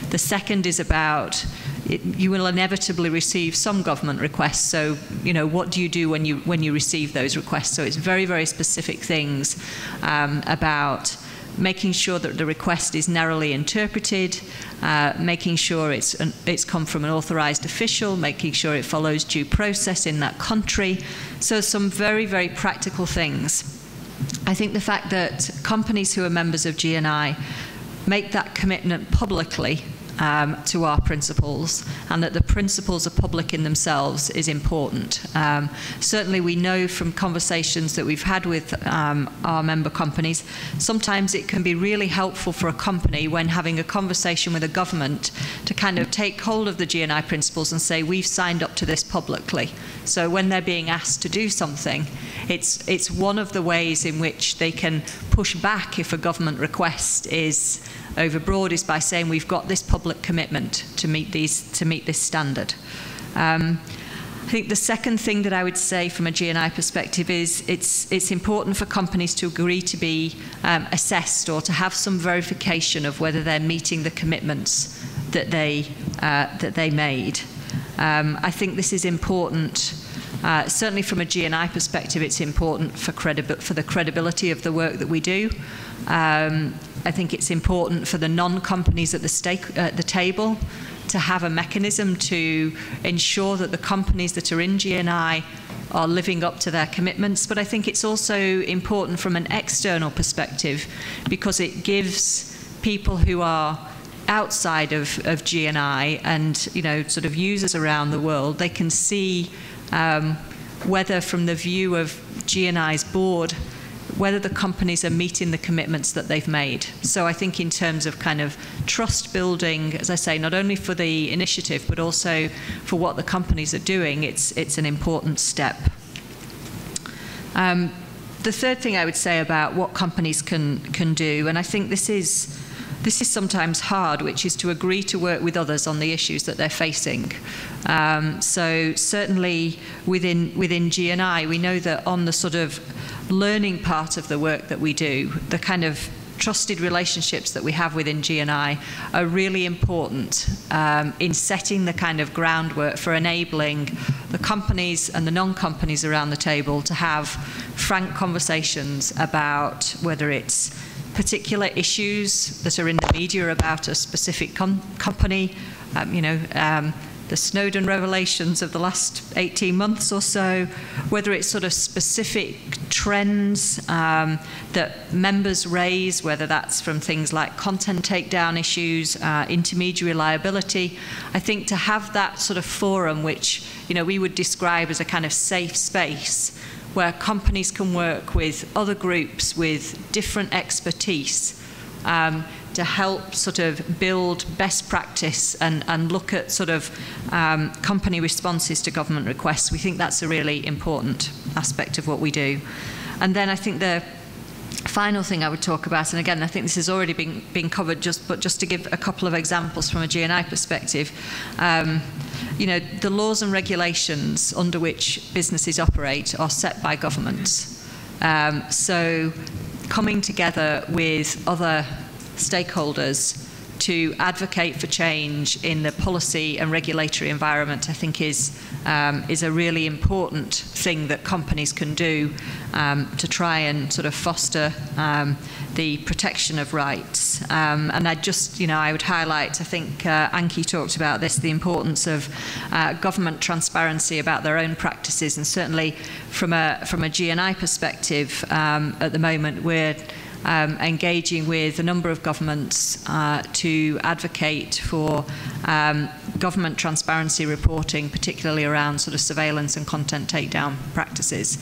the second is about you will inevitably receive some government requests. So, you know, what do you do when you receive those requests? So it's very, very specific things about making sure that the request is narrowly interpreted, making sure it's come from an authorized official, making sure it follows due process in that country. So some very, very practical things. I think the fact that companies who are members of GNI make that commitment publicly to our principles, and that the principles are public in themselves, is important. Certainly we know from conversations that we've had with our member companies, sometimes it can be really helpful for a company when having a conversation with a government to kind of take hold of the GNI principles and say, we've signed up to this publicly. So when they're being asked to do something, it's one of the ways in which they can push back if a government request is overbroad, is by saying we've got this public commitment to meet this standard. I think the second thing that I would say from a GNI perspective is it's important for companies to agree to be assessed, or to have some verification of whether they're meeting the commitments that they made. I think this is important. Certainly from a GNI perspective, it's important for the credibility of the work that we do. I think it's important for the non-companies at the table to have a mechanism to ensure that the companies that are in GNI are living up to their commitments. But I think it's also important from an external perspective, because it gives people who are outside of GNI and, sort of users around the world, they can see whether from the view of GNI's board, whether the companies are meeting the commitments that they've made. So I think in terms of kind of trust building, as I say, not only for the initiative, but also for what the companies are doing, it's an important step. The third thing I would say about what companies can do, and I think this is sometimes hard, which is to agree to work with others on the issues that they're facing. So certainly within GNI, we know that on the sort of learning part of the work that we do, the kind of trusted relationships that we have within GNI are really important in setting the kind of groundwork for enabling the companies and the non-companies around the table to have frank conversations about whether it's particular issues that are in the media about a specific company, the Snowden revelations of the last 18 months or so, whether it's sort of specific trends that members raise, whether that's from things like content takedown issues, intermediary liability. I think to have that sort of forum, which we would describe as a kind of safe space, where companies can work with other groups with different expertise to help sort of build best practice and look at sort of company responses to government requests. We think that's a really important aspect of what we do. And then I think the final thing I would talk about, and again, I think this has already been covered, but just to give a couple of examples from a GNI perspective, the laws and regulations under which businesses operate are set by governments. So coming together with other stakeholders to advocate for change in the policy and regulatory environment, I think is a really important thing that companies can do to try and sort of foster the protection of rights. And I would highlight, I think Anki talked about this, the importance of government transparency about their own practices, and certainly from a GNI perspective, at the moment we're engaging with a number of governments to advocate for government transparency reporting, particularly around sort of surveillance and content takedown practices.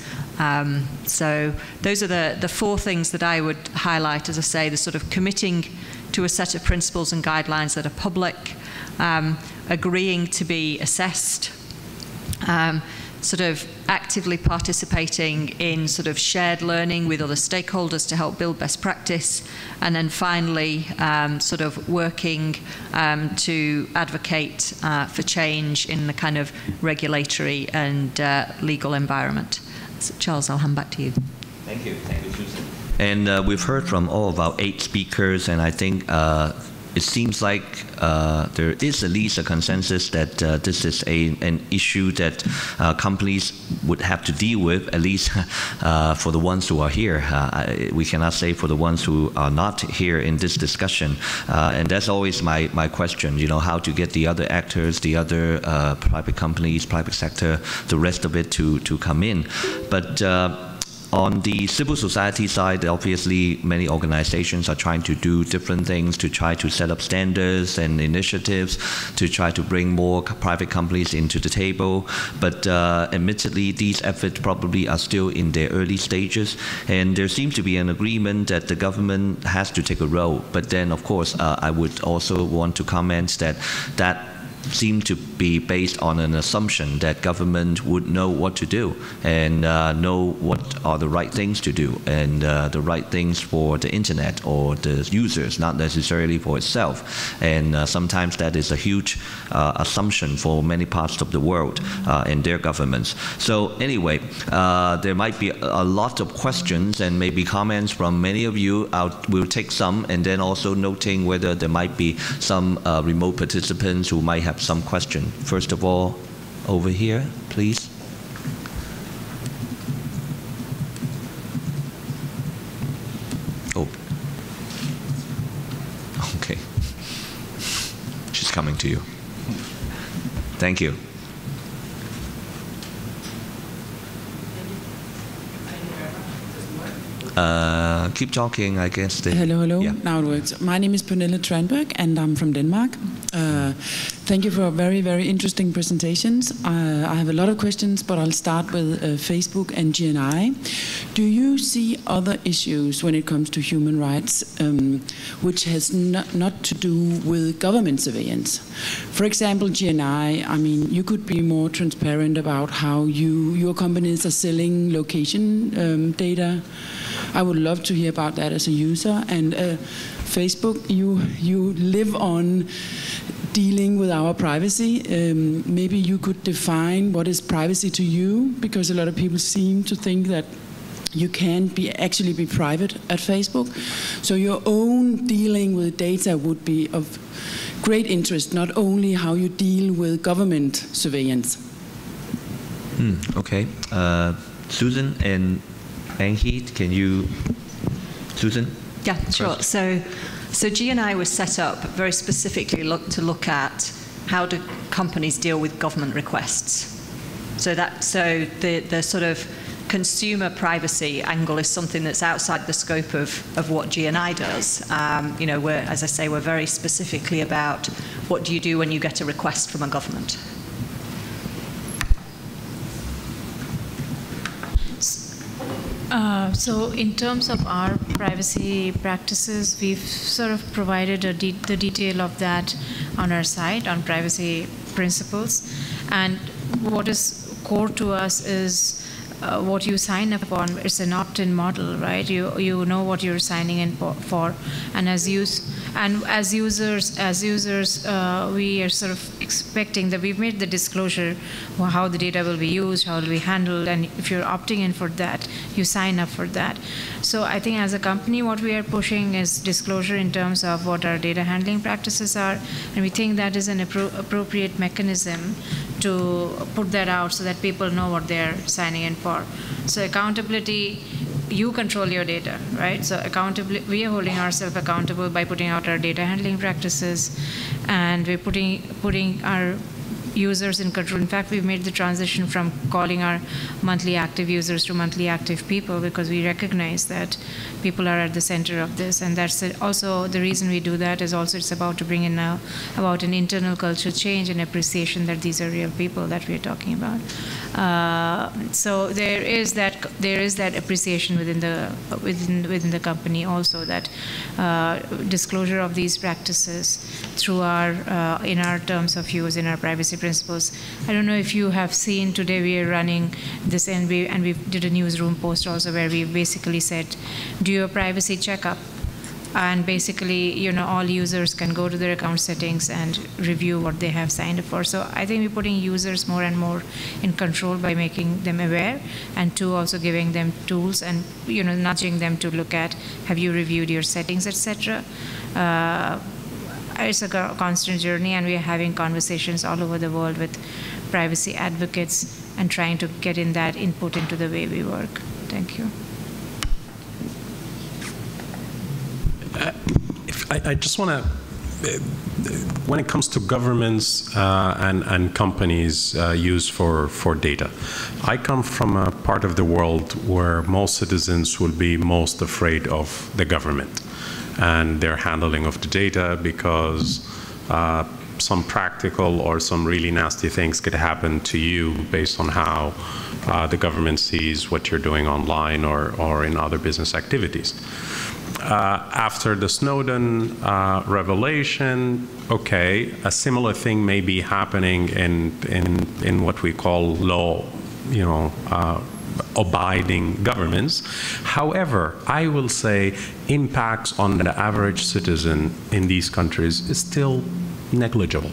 So those are the four things that I would highlight, as I say, the sort of committing to a set of principles and guidelines that are public, agreeing to be assessed, sort of actively participating in sort of shared learning with other stakeholders to help build best practice, and then finally sort of working to advocate for change in the kind of regulatory and legal environment. So, Charles, I'll hand back to you. Thank you, Susan. And we've heard from all of our 8 speakers, and I think it seems like there is at least a consensus that this is an issue that companies would have to deal with, at least for the ones who are here. We cannot say for the ones who are not here in this discussion. And that's always my question, how to get the other actors, the other private companies, private sector, the rest of it to come in. But on the civil society side, obviously, many organizations are trying to do different things to try to set up standards and initiatives to try to bring more private companies into the table. But admittedly, these efforts probably are still in their early stages. And there seems to be an agreement that the government has to take a role. But then, of course, I would also want to comment that seem to be based on an assumption that government would know what to do and know what are the right things to do and the right things for the internet or the users, not necessarily for itself. And sometimes that is a huge assumption for many parts of the world and their governments. So anyway, there might be a lot of questions and maybe comments from many of you. We'll take some, and then also noting whether there might be some remote participants who might have some question. First of all, over here, please. Oh. Okay. She's coming to you. Thank you. Keep talking, I guess. Hello, hello. Yeah. Now it works. My name is Pernille Tranberg, and I'm from Denmark. Thank you for very, very interesting presentations. I have a lot of questions, but I'll start with Facebook and GNI. Do you see other issues when it comes to human rights which has not to do with government surveillance? For example, GNI, I mean, you could be more transparent about how your companies are selling location data. I would love to hear about that as a user. And Facebook, you live on dealing with our privacy. Maybe you could define what is privacy to you, because a lot of people seem to think that you can't actually be private at Facebook. So your own dealing with data would be of great interest, not only how you deal with government surveillance. Okay. Susan and Anhit, can you... Susan? Yeah, sure. So GNI was set up very specifically to look at how do companies deal with government requests. So the sort of consumer privacy angle is something that's outside the scope of what GNI does. You know, as I say, we're very specifically about what do you do when you get a request from a government. So in terms of our privacy practices, we've sort of provided the detail of that on our site on privacy principles. And what is core to us is what you sign up on. It's an opt-in model, right? You know what you're signing in for, and as users, we are sort of expecting that we've made the disclosure how the data will be used, how it will be handled, and if you're opting in for that, you sign up for that. So I think as a company, what we are pushing is disclosure in terms of what our data handling practices are, and we think that is an appropriate mechanism to put that out so that people know what they're signing in for. So accountability, you control your data, right? So we are holding ourselves accountable by putting out our data handling practices, and we're putting our users in control. In fact, we've made the transition from calling our monthly active users to monthly active people, because we recognize that people are at the center of this, and that's also the reason we do that is also it's about to bring in now about an internal culture change and appreciation that these are real people that we're talking about. So there is that appreciation within the company also, that disclosure of these practices through in our terms of use, in our privacy principles. I don't know if you have seen today we are running this, and we did a newsroom post also where we basically said, do a privacy checkup, and basically, you know, all users can go to their account settings and review what they have signed up for. So I think we're putting users more and more in control by making them aware, and two, also giving them tools and, you know, nudging them to look at, have you reviewed your settings, etc. It's a constant journey, and we are having conversations all over the world with privacy advocates and trying to get in that input into the way we work. Thank you. I just want to, when it comes to governments and companies' use for data, I come from a part of the world where most citizens will be most afraid of the government and their handling of the data, because some practical or some really nasty things could happen to you based on how the government sees what you're doing online or in other business activities. After the Snowden revelation, okay, a similar thing may be happening in what we call law, abiding governments. However, I will say impacts on the average citizen in these countries is still negligible.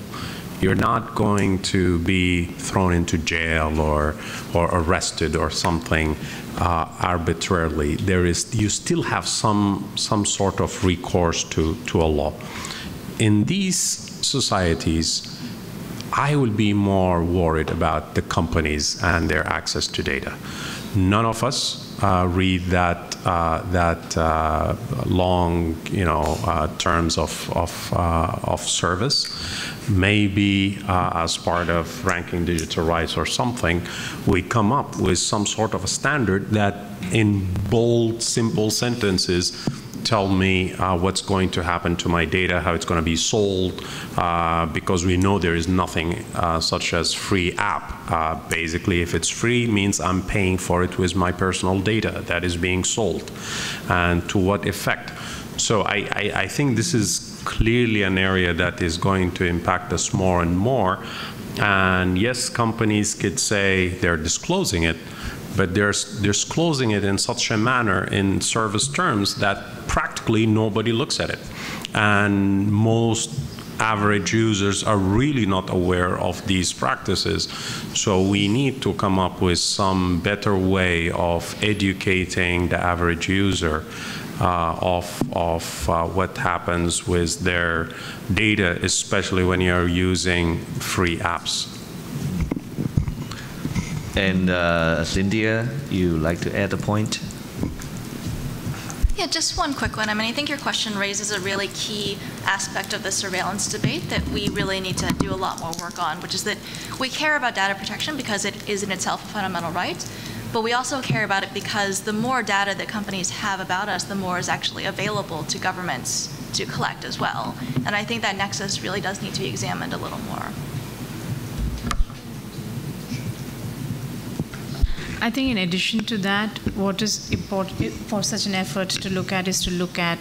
You're not going to be thrown into jail or arrested or something arbitrarily. You still have some sort of recourse to a law. In these societies, I will be more worried about the companies and their access to data. None of us read that long, terms of service. Maybe as part of ranking digital rights or something, we come up with some sort of a standard that in bold, simple sentences tell me what's going to happen to my data, how it's going to be sold, because we know there is nothing such as free app. Basically, if it's free, means I'm paying for it with my personal data that is being sold, and to what effect. So I think this is clearly an area that is going to impact us more and more. And yes, companies could say they're disclosing it, but they're disclosing it in such a manner in service terms that practically nobody looks at it. And most average users are really not aware of these practices. So we need to come up with some better way of educating the average user of what happens with their data, especially when you're using free apps. And Cynthia, you like to add a point? Yeah, just one quick one. I mean, I think your question raises a really key aspect of the surveillance debate that we really need to do a lot more work on, which is that we care about data protection because it is in itself a fundamental right, but we also care about it because the more data that companies have about us, the more is actually available to governments to collect as well. And I think that nexus really does need to be examined a little more. I think in addition to that, what is important for such an effort to look at is to look at,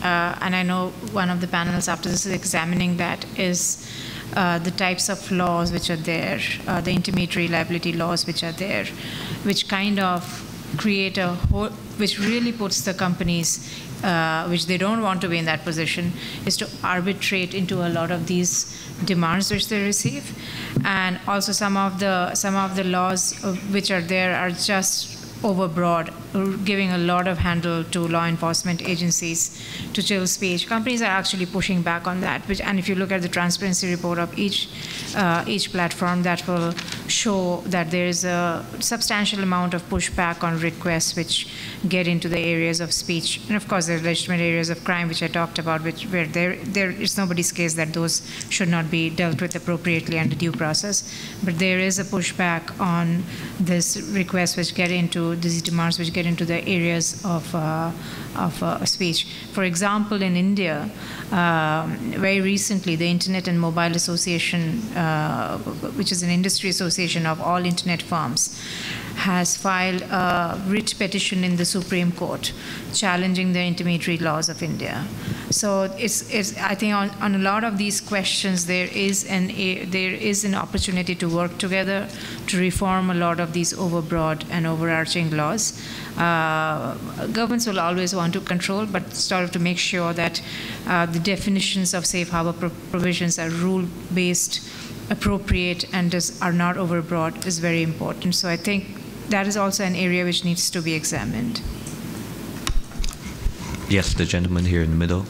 and I know one of the panels after this is examining that, is the types of laws which are there, the intermediary liability laws which are there, which kind of create a whole, which really puts the companies, which they don't want to be in that position, is to arbitrate into a lot of these demands which they receive. And also some of the laws which are there are just overbroad, giving a lot of handle to law enforcement agencies to chill speech. Companies are actually pushing back on that. And if you look at the transparency report of each platform, that will show that there is a substantial amount of pushback on requests which get into the areas of speech. And of course, there are legitimate areas of crime, which I talked about, where it's nobody's case that those should not be dealt with appropriately under due process. But there is a pushback on this requests which get into these demands, which get into the areas of speech. For example, in India, very recently, the Internet and Mobile Association, which is an industry association of all internet firms, has filed a writ petition in the Supreme Court challenging the intermediary laws of India. So I think on a lot of these questions, there is an opportunity to work together to reform a lot of these overbroad and overarching laws. Governments will always want to control, but sort of to make sure that the definitions of safe harbor provisions are rule-based, appropriate, and are not overbroad is very important. So I think that is also an area which needs to be examined. Yes, the gentleman here in the middle.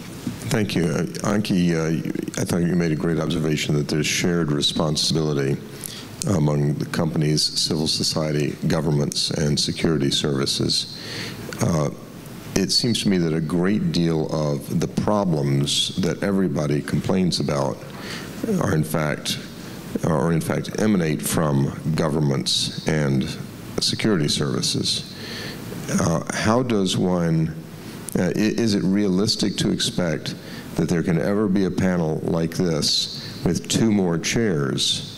Thank you. Anki, I thought you made a great observation that there's shared responsibility among the companies, civil society, governments, and security services. It seems to me that a great deal of the problems that everybody complains about are in fact emanate from governments and security services. How does one, is it realistic to expect that there can ever be a panel like this with 2 more chairs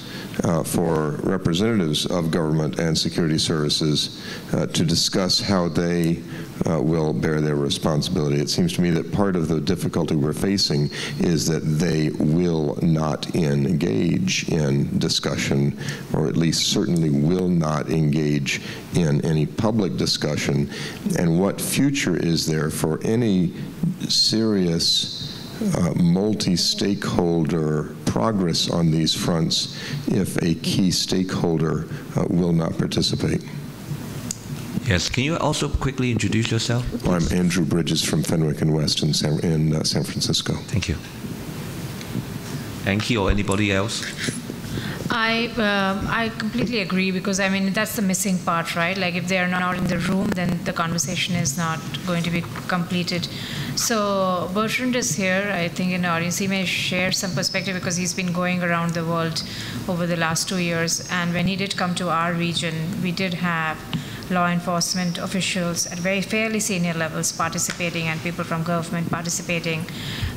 for representatives of government and security services to discuss how they will bear their responsibility? It seems to me that part of the difficulty we're facing is that they will not engage in discussion, or at least certainly will not engage in any public discussion. And what future is there for any serious multi-stakeholder progress on these fronts if a key stakeholder will not participate? Yes, can you also quickly introduce yourself? Well, I'm Andrew Bridges from Fenwick and West in San Francisco. Thank you. Anki or anybody else? I completely agree, because I mean that's the missing part, right? Like if they are not in the room, then the conversation is not going to be completed. So Bertrand is here, I think, in the audience. He may share some perspective because he's been going around the world over the last 2 years. And when he did come to our region, we did have law enforcement officials at very fairly senior levels participating, and people from government participating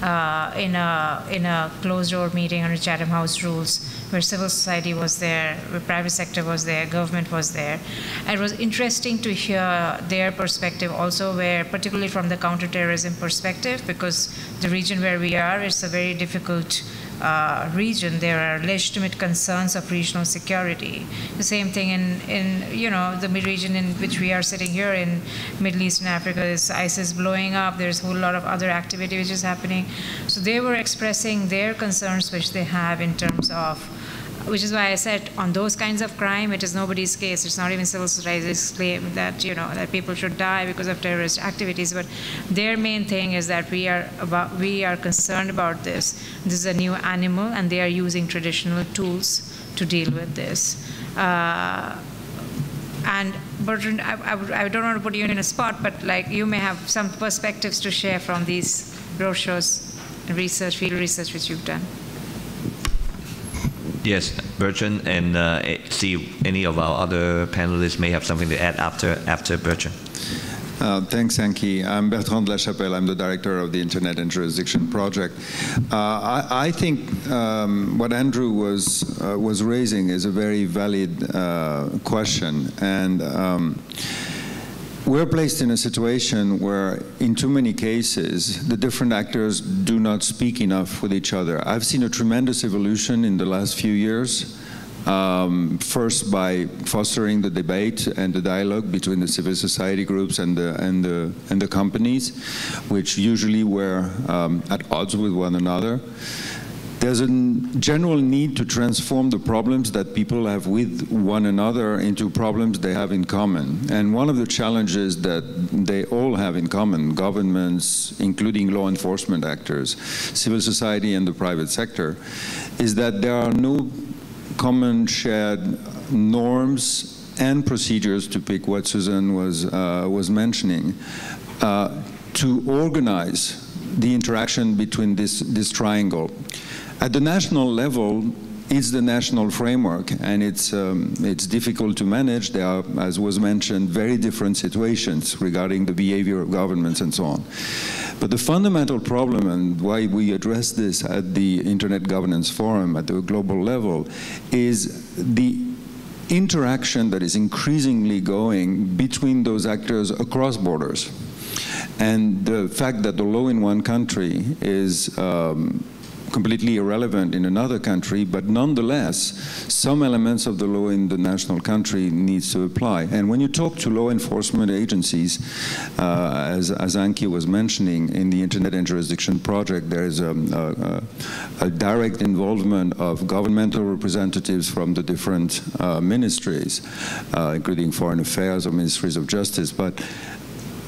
in a closed-door meeting under Chatham House rules, where civil society was there, where private sector was there, government was there. And it was interesting to hear their perspective also, where particularly from the counterterrorism perspective, because the region where we are is a very difficult region. There are legitimate concerns of regional security. The same thing in the region in which we are sitting here in Middle East and Africa is ISIS blowing up. There's a whole lot of other activity which is happening. So they were expressing their concerns which they have in terms of, which is why I said on those kinds of crime, it is nobody's case. It's not even civil society's claim that that people should die because of terrorist activities. But their main thing is that we are concerned about this. This is a new animal, and they are using traditional tools to deal with this. And Bertrand, I don't want to put you in a spot, but like you may have some perspectives to share from these brochures and research, field research which you've done. Yes, Bertrand, and see if any of our other panelists may have something to add after Bertrand. Thanks, Anki. I'm Bertrand de la Chapelle. I'm the director of the Internet and Jurisdiction Project. I think what Andrew was raising is a very valid question, and we're placed in a situation where, in too many cases, the different actors do not speak enough with each other. I've seen a tremendous evolution in the last few years. First, by fostering the debate and the dialogue between the civil society groups and the companies, which usually were at odds with one another. There's a general need to transform the problems that people have with one another into problems they have in common. And one of the challenges that they all have in common, governments, including law enforcement actors, civil society and the private sector, is that there are no common shared norms and procedures, to pick what Susan was mentioning, to organize the interaction between this triangle. At the national level, it's the national framework, and it's difficult to manage. There are, as was mentioned, very different situations regarding the behavior of governments and so on. But the fundamental problem, and why we address this at the Internet Governance Forum at the global level, is the interaction that is increasingly going between those actors across borders. And the fact that the law in one country is completely irrelevant in another country, but nonetheless, some elements of the law in the national country needs to apply. And when you talk to law enforcement agencies, as Anki was mentioning, in the Internet and Jurisdiction Project, there is a direct involvement of governmental representatives from the different ministries, including Foreign Affairs or Ministries of Justice. But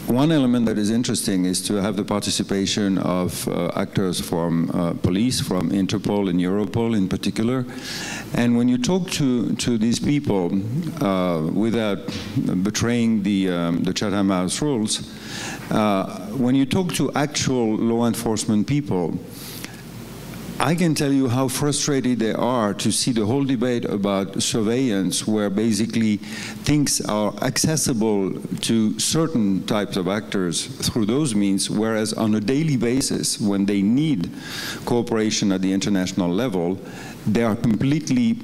one element that is interesting is to have the participation of actors from police, from Interpol and Europol in particular. And when you talk to these people, without betraying the Chatham House rules, when you talk to actual law enforcement people, I can tell you how frustrated they are to see the whole debate about surveillance, where basically things are accessible to certain types of actors through those means, whereas on a daily basis, when they need cooperation at the international level, they are completely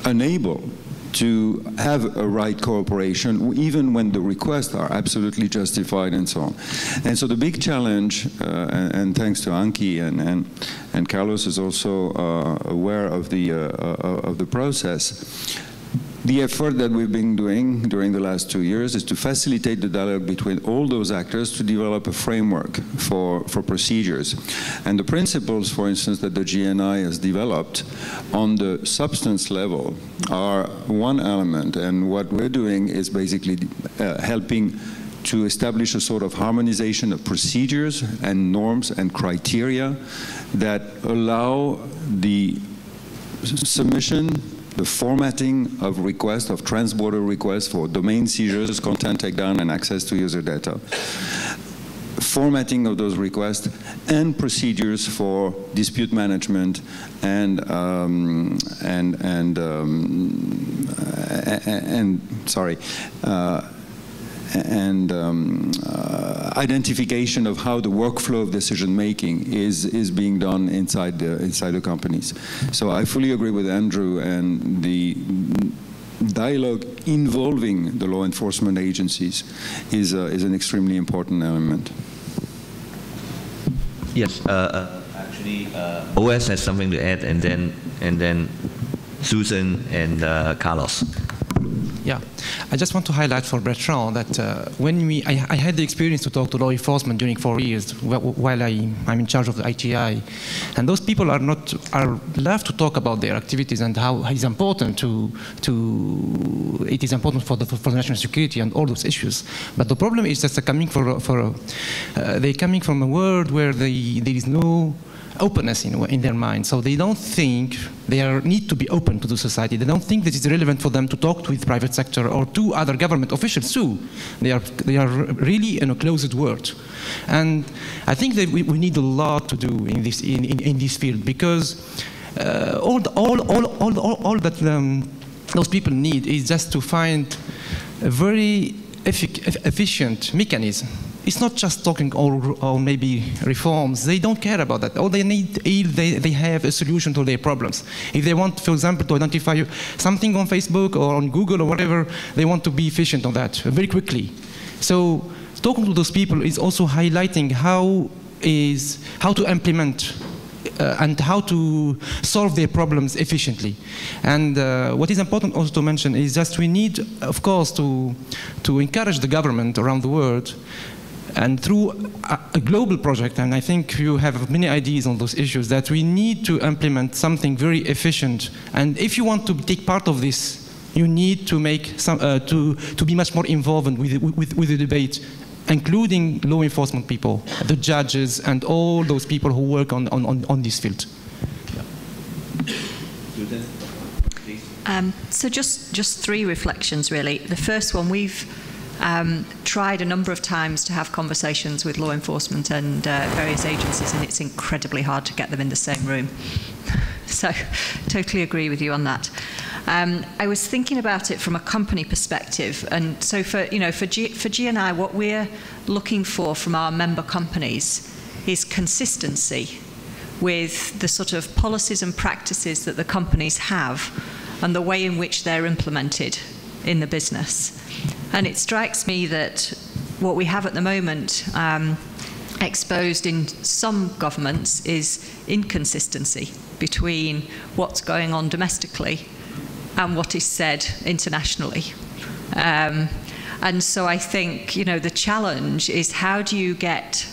unable to have a right cooperation, even when the requests are absolutely justified and so on. And so the big challenge, and thanks to Anki and Carlos is also aware of the process, the effort that we've been doing during the last 2 years is to facilitate the dialogue between all those actors to develop a framework for procedures. And the principles, for instance, that the GNI has developed on the substance level are one element. And what we're doing is basically helping to establish a sort of harmonization of procedures and norms and criteria that allow the submission the formatting of requests, of transborder requests for domain seizures, content takedown, and access to user data. Formatting of those requests and procedures for dispute management and identification of how the workflow of decision making is being done inside the companies. So I fully agree with Andrew, and the dialogue involving the law enforcement agencies is an extremely important element. Yes, actually, OS has something to add, and then Susan and Carlos. Yeah, I just want to highlight for Bertrand that I had the experience to talk to law enforcement during 4 years while I'm in charge of the ITI, and those people are love to talk about their activities and how it's important it is important for the national security and all those issues. But the problem is that they're coming they're coming from a world where there is no openness in their mind. So they don't think they need to be open to the society. They don't think that it's relevant for them to talk with private sector or to other government officials too. They are really in a closed world. And I think that we need a lot to do in this field, because all that those people need is just to find a very efficient mechanism. It's not just talking or maybe reforms. They don't care about that. All they need is they have a solution to their problems. If they want, for example, to identify something on Facebook or on Google or whatever, they want to be efficient on that very quickly. So talking to those people is also highlighting how to implement and how to solve their problems efficiently. And what is important also to mention is that we need, of course, to encourage the government around the world, and through a global project, and I think you have many ideas on those issues, that we need to implement something very efficient. And if you want to take part of this, you need to make to be much more involved with the debate, including law enforcement people, the judges, and all those people who work on this field. So just three reflections, really. The first one, we've tried a number of times to have conversations with law enforcement and various agencies, and it's incredibly hard to get them in the same room. So totally agree with you on that. I was thinking about it from a company perspective, and so for GNI, what we're looking for from our member companies is consistency with the sort of policies and practices that the companies have and the way in which they're implemented in the business. And it strikes me that what we have at the moment exposed in some governments is inconsistency between what's going on domestically and what is said internationally. And so I think, the challenge is, how do you get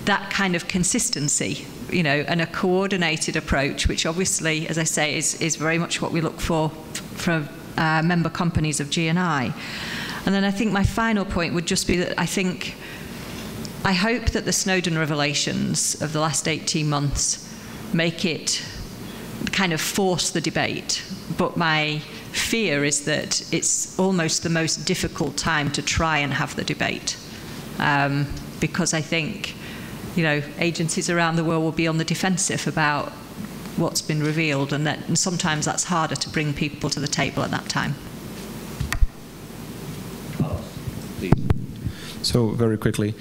that kind of consistency, and a coordinated approach, which obviously, as I say, is very much what we look for from member companies of GNI. And then I think my final point would just be that I hope that the Snowden revelations of the last 18 months make it kind of force the debate. But my fear is that it's almost the most difficult time to try and have the debate. Because I think, agencies around the world will be on the defensive about what's been revealed, and sometimes that's harder to bring people to the table at that time. So very quickly,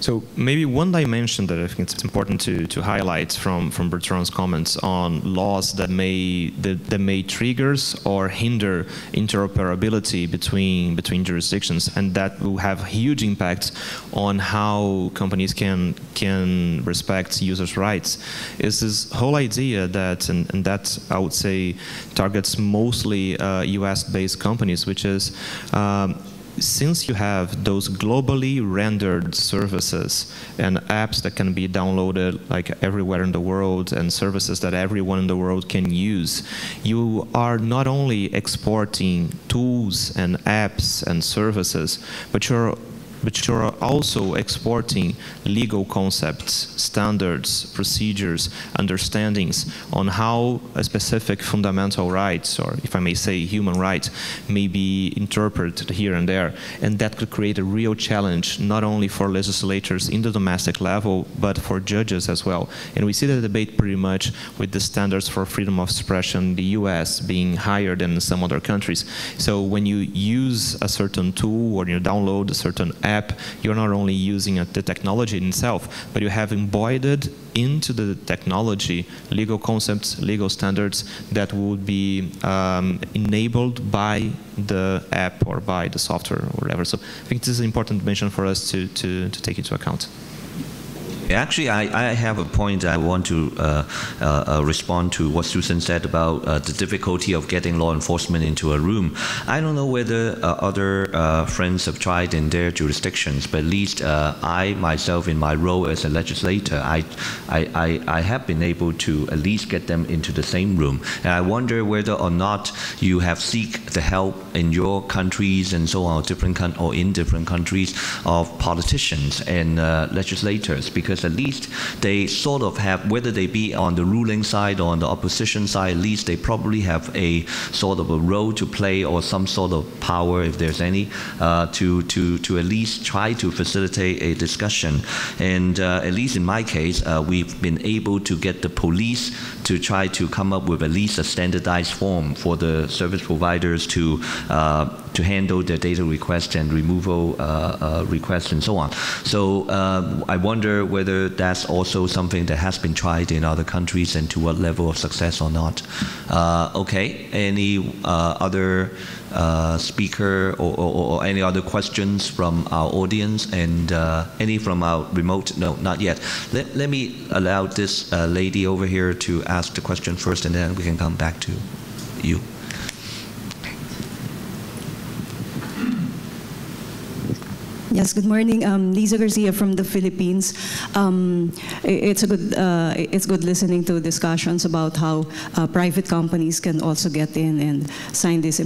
so maybe one dimension that I think it's important to highlight from Bertrand's comments on laws that may trigger or hinder interoperability between jurisdictions, and that will have huge impact on how companies can respect users' rights, is this whole idea that, and that I would say targets mostly US-based companies, which is since you have those globally rendered services and apps that can be downloaded like everywhere in the world, and services that everyone in the world can use, you are not only exporting tools and apps and services, but you're but you're also exporting legal concepts, standards, procedures, understandings on how a specific fundamental rights, or if I may say human rights, may be interpreted here and there. And that could create a real challenge, not only for legislators in the domestic level, but for judges as well. And we see the debate pretty much with the standards for freedom of expression in the US being higher than in some other countries. So when you use a certain tool or you download a certain app, you're not only using the technology itself, but you have embodied into the technology legal concepts, legal standards that would be enabled by the app or by the software or whatever. So I think this is an important mention for us to take into account. Actually, I have a point I want to respond to what Susan said about the difficulty of getting law enforcement into a room. I don't know whether other friends have tried in their jurisdictions, but at least I myself, in my role as a legislator, I have been able to at least get them into the same room. And I wonder whether or not you have seek the help in your countries and so on, or in different countries, of politicians and legislators, because at least they sort of have, whether they be on the ruling side or on the opposition side, at least they probably have a sort of a role to play or some sort of power, if there's any, to at least try to facilitate a discussion. And at least in my case, we've been able to get the police to try to come up with at least a standardized form for the service providers to handle their data requests and removal requests and so on. So I wonder whether that's also something that has been tried in other countries and to what level of success or not. Okay, any other speaker or any other questions from our audience, and any from our remote? No, not yet. Let me allow this lady over here to ask the question first, and then we can come back to you. Yes, good morning. Lisa Garcia from the Philippines. It's good listening to discussions about how private companies can also get in and sign these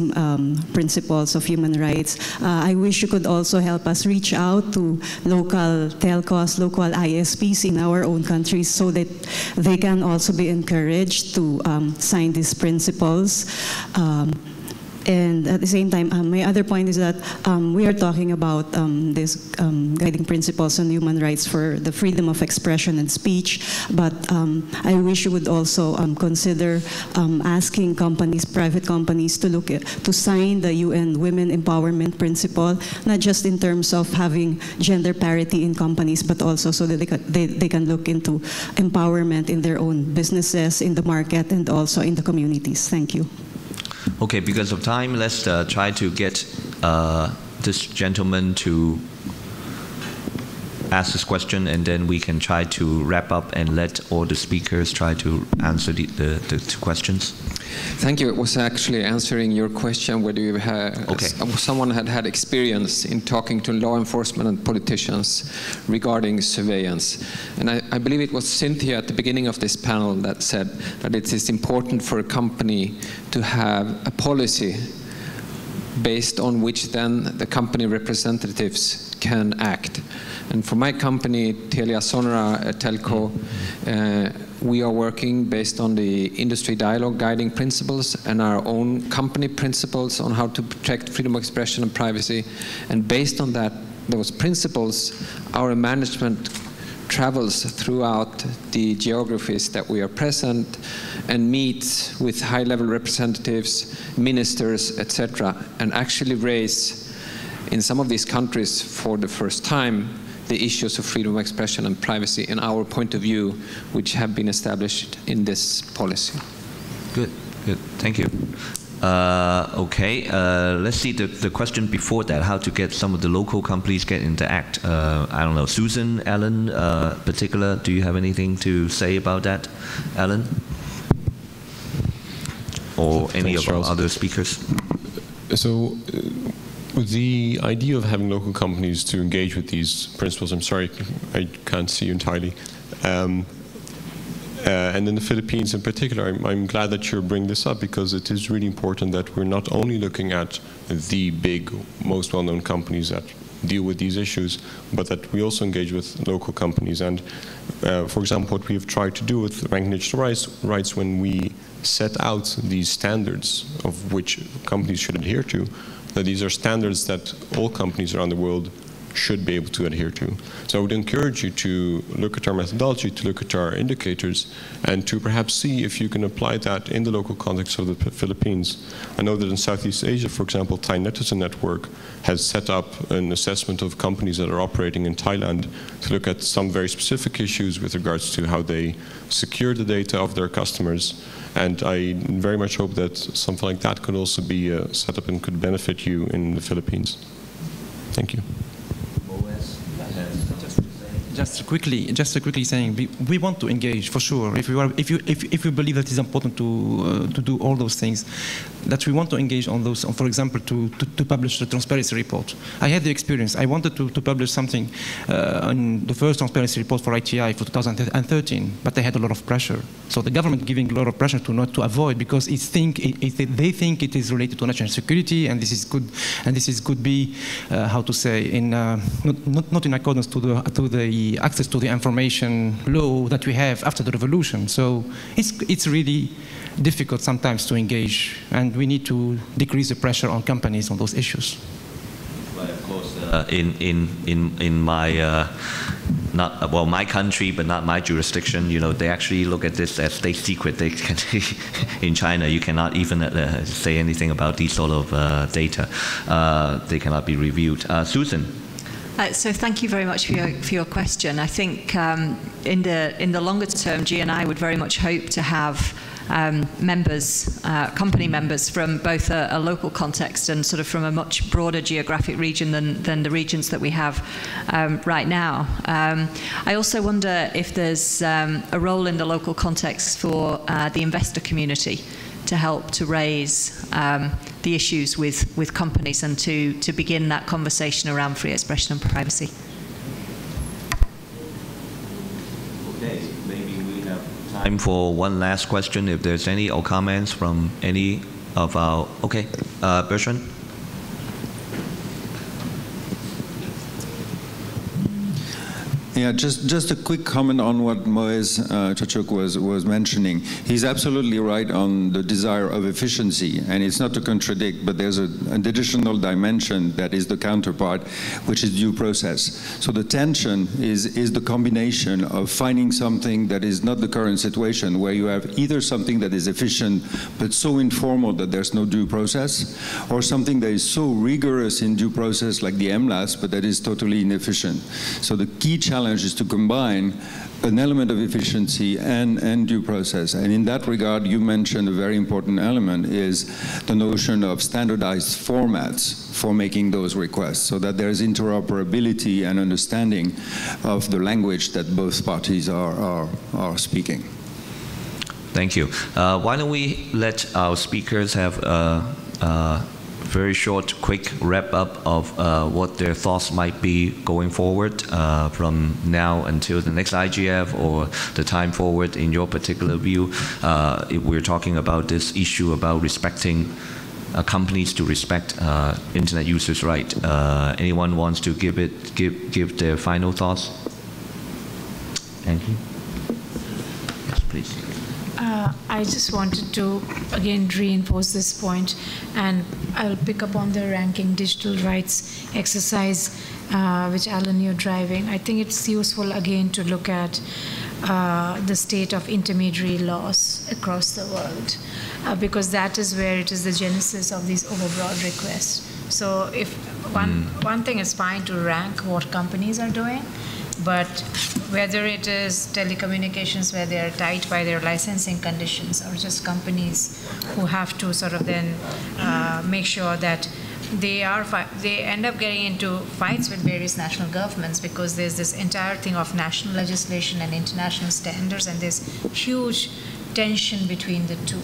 principles of human rights. I wish you could also help us reach out to local telcos, local ISPs in our own countries, so that they can also be encouraged to sign these principles. And at the same time, my other point is that we are talking about these guiding principles on human rights for the freedom of expression and speech, but I wish you would also consider asking companies, private companies, to look at, to sign the UN Women Empowerment Principle, not just in terms of having gender parity in companies, but also so that they can look into empowerment in their own businesses, in the market, and also in the communities. Thank you. Okay, because of time, let's try to get this gentleman to ask this question, and then we can try to wrap up and let all the speakers try to answer the two questions. Thank you. It was actually answering your question whether you had, someone had experience in talking to law enforcement and politicians regarding surveillance. And I believe it was Cynthia at the beginning of this panel that said that it is important for a company to have a policy based on which then the company representatives can act. And for my company, Telia Sonera Telco, we are working based on the industry dialogue guiding principles and our own company principles on how to protect freedom of expression and privacy. And based on those principles, our management travels throughout the geographies that we are present and meets with high-level representatives, ministers, etc., and actually raise, in some of these countries for the first time, the issues of freedom of expression and privacy in our point of view, which have been established in this policy. Good, good. Thank you. Okay, let's see the question before that, how to get some of the local companies get into act. I don't know, Susan, Alan, particular, do you have anything to say about that? Alan? Or any of our other speakers? So, the idea of having local companies to engage with these principles, I'm sorry, I can't see you entirely. And in the Philippines in particular, I'm glad that you're bringing this up, because it is really important that we're not only looking at the big, most well-known companies that deal with these issues, but that we also engage with local companies. And for example, what we've tried to do with ranking digital rights when we set out these standards of which companies should adhere to, that these are standards that all companies around the world should be able to adhere to. So I would encourage you to look at our methodology, to look at our indicators, and to perhaps see if you can apply that in the local context of the Philippines. I know that in Southeast Asia, for example, Thai Netizen Network has set up an assessment of companies that are operating in Thailand to look at some very specific issues with regards to how they secure the data of their customers. And I very much hope that something like that could also be set up and could benefit you in the Philippines. Thank you. Just quickly saying, we want to engage for sure. If you believe that it's important to do all those things, that we want to engage on those. For example, to publish the transparency report. I had the experience. I wanted to publish something on the first transparency report for ITI for 2013, but they had a lot of pressure. So the government giving a lot of pressure to not to avoid, because they think it is related to national security, and this could be how to say, in not in accordance to the access to the information law that we have after the revolution. So it's really difficult sometimes to engage, and we need to decrease the pressure on companies on those issues. But of course, in my my country, but not my jurisdiction, they actually look at this as state secret. They can, in China, you cannot even say anything about these sort of data. They cannot be reviewed. Susan. So thank you very much for your question. I think in the longer term, GNI would very much hope to have members, company members from both a local context and sort of from a much broader geographic region than the regions that we have right now. I also wonder if there's a role in the local context for the investor community to help to raise the issues with companies and to begin that conversation around free expression and privacy. Okay, maybe we have time for one last question, if there's any, or comments from any of our... Okay, Bertrand? Yeah, just a quick comment on what Moez Chachuk was mentioning. He's absolutely right on the desire of efficiency, and it's not to contradict, but there's an additional dimension that is the counterpart, which is due process. So the tension is the combination of finding something that is not the current situation, where you have either something that is efficient but so informal that there's no due process, or something that is so rigorous in due process like the MLAS, but that is totally inefficient. So the key challenge is to combine an element of efficiency and due process. And in that regard, you mentioned a very important element is the notion of standardized formats for making those requests, so that there's interoperability and understanding of the language that both parties are speaking. Thank you. Why don't we let our speakers have a very short, quick wrap-up of what their thoughts might be going forward from now until the next IGF or the time forward in your particular view. If we're talking about this issue about respecting companies to respect internet users' right. Anyone wants to give their final thoughts? Thank you. Yes, please. I just wanted to again reinforce this point, and I'll pick up on the ranking digital rights exercise which Alan, you're driving. I think it's useful again to look at the state of intermediary laws across the world, because that is where it is the genesis of these overbroad requests. So if one thing is fine to rank what companies are doing, but whether it is telecommunications where they are tied by their licensing conditions, or just companies who have to sort of then make sure that they end up getting into fights with various national governments, because there's this entire thing of national legislation and international standards, and there's huge tension between the two.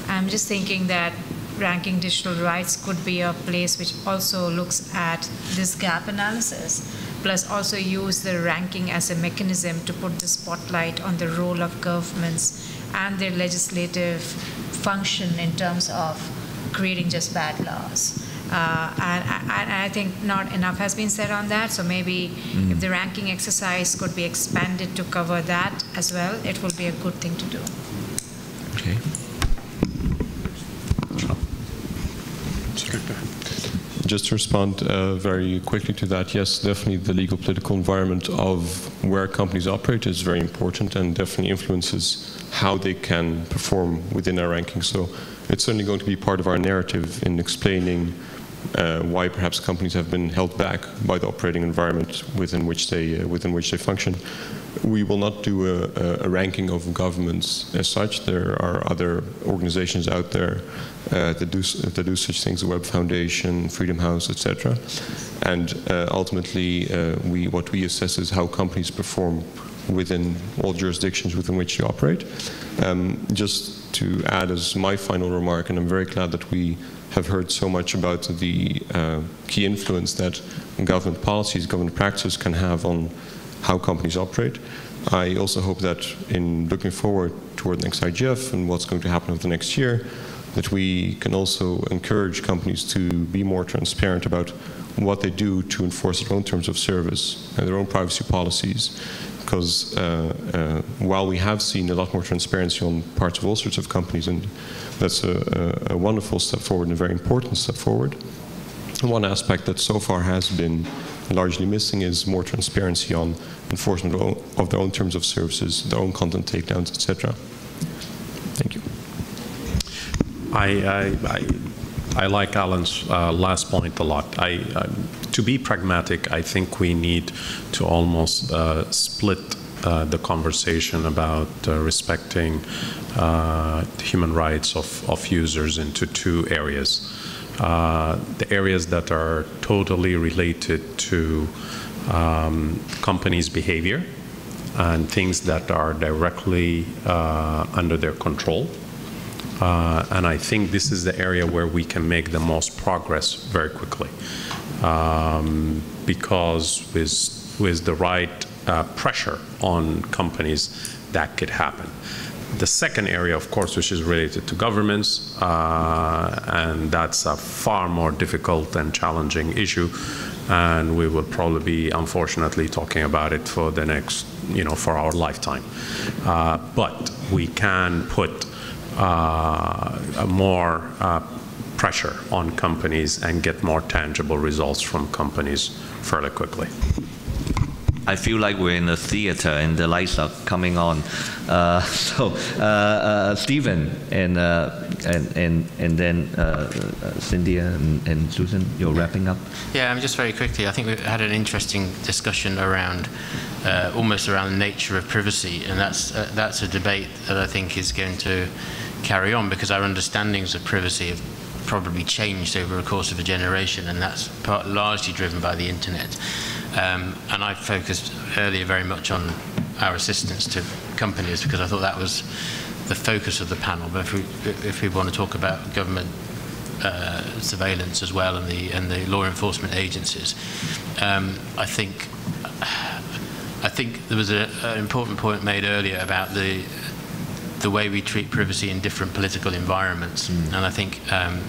I'm just thinking that ranking digital rights could be a place which also looks at this gap analysis, plus also use the ranking as a mechanism to put the spotlight on the role of governments and their legislative function in terms of creating just bad laws. And I think not enough has been said on that. So maybe if the ranking exercise could be expanded to cover that as well, it will be a good thing to do. Okay. Just to respond very quickly to that, yes, definitely the legal political environment of where companies operate is very important and definitely influences how they can perform within our rankings. So it's certainly going to be part of our narrative in explaining why perhaps companies have been held back by the operating environment within which they function. We will not do a ranking of governments as such. There are other organizations out there that do such things, the Web Foundation, Freedom House, etc. And ultimately, what we assess is how companies perform within all jurisdictions within which they operate. Just to add as my final remark, and I'm very glad that we have heard so much about the key influence that government policies, government practices can have on how companies operate. I also hope that in looking forward toward the next IGF and what's going to happen over the next year, that we can also encourage companies to be more transparent about what they do to enforce their own terms of service and their own privacy policies. Because while we have seen a lot more transparency on parts of all sorts of companies, and that's a wonderful step forward and a very important step forward, one aspect that so far has been largely missing is more transparency on enforcement of their own terms of services, their own content takedowns, etc. Thank you. I like Alan's last point a lot. To be pragmatic, I think we need to almost split the conversation about respecting human rights of users into two areas. The areas that are totally related to companies' behavior and things that are directly under their control. And I think this is the area where we can make the most progress very quickly. Because with the right pressure on companies, that could happen. The second area, of course, which is related to governments, and that's a far more difficult and challenging issue, and we will probably be, unfortunately, talking about it for the next, for our lifetime. But we can put more pressure on companies and get more tangible results from companies fairly quickly. I feel like we're in a theater and the lights are coming on. Stephen and then Cynthia and Susan, you're wrapping up. Yeah, just very quickly. I think we've had an interesting discussion around almost around the nature of privacy, and that's a debate that I think is going to carry on because our understandings of privacy have probably changed over the course of a generation, and that's largely driven by the internet. And I focused earlier very much on our assistance to companies because I thought that was the focus of the panel. But if we want to talk about government surveillance as well and the law enforcement agencies, I think there was an important point made earlier about the way we treat privacy in different political environments, and I think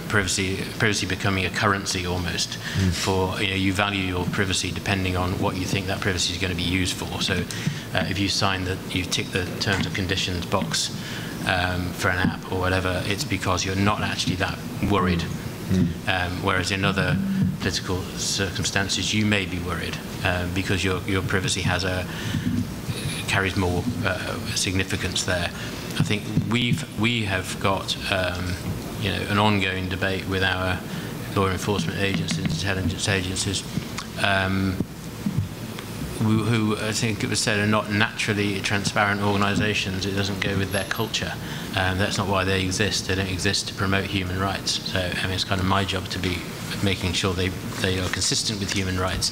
privacy becoming a currency almost. For you value your privacy depending on what you think that privacy is going to be used for. So if you tick the terms and conditions box for an app or whatever, it's because you're not actually that worried. Whereas in other political circumstances, you may be worried because your privacy carries more significance there. I think we have got an ongoing debate with our law enforcement agencies, intelligence agencies, who I think it was said are not naturally transparent organisations. It doesn't go with their culture. That's not why they exist. They don't exist to promote human rights. So it's kind of my job to be making sure they are consistent with human rights.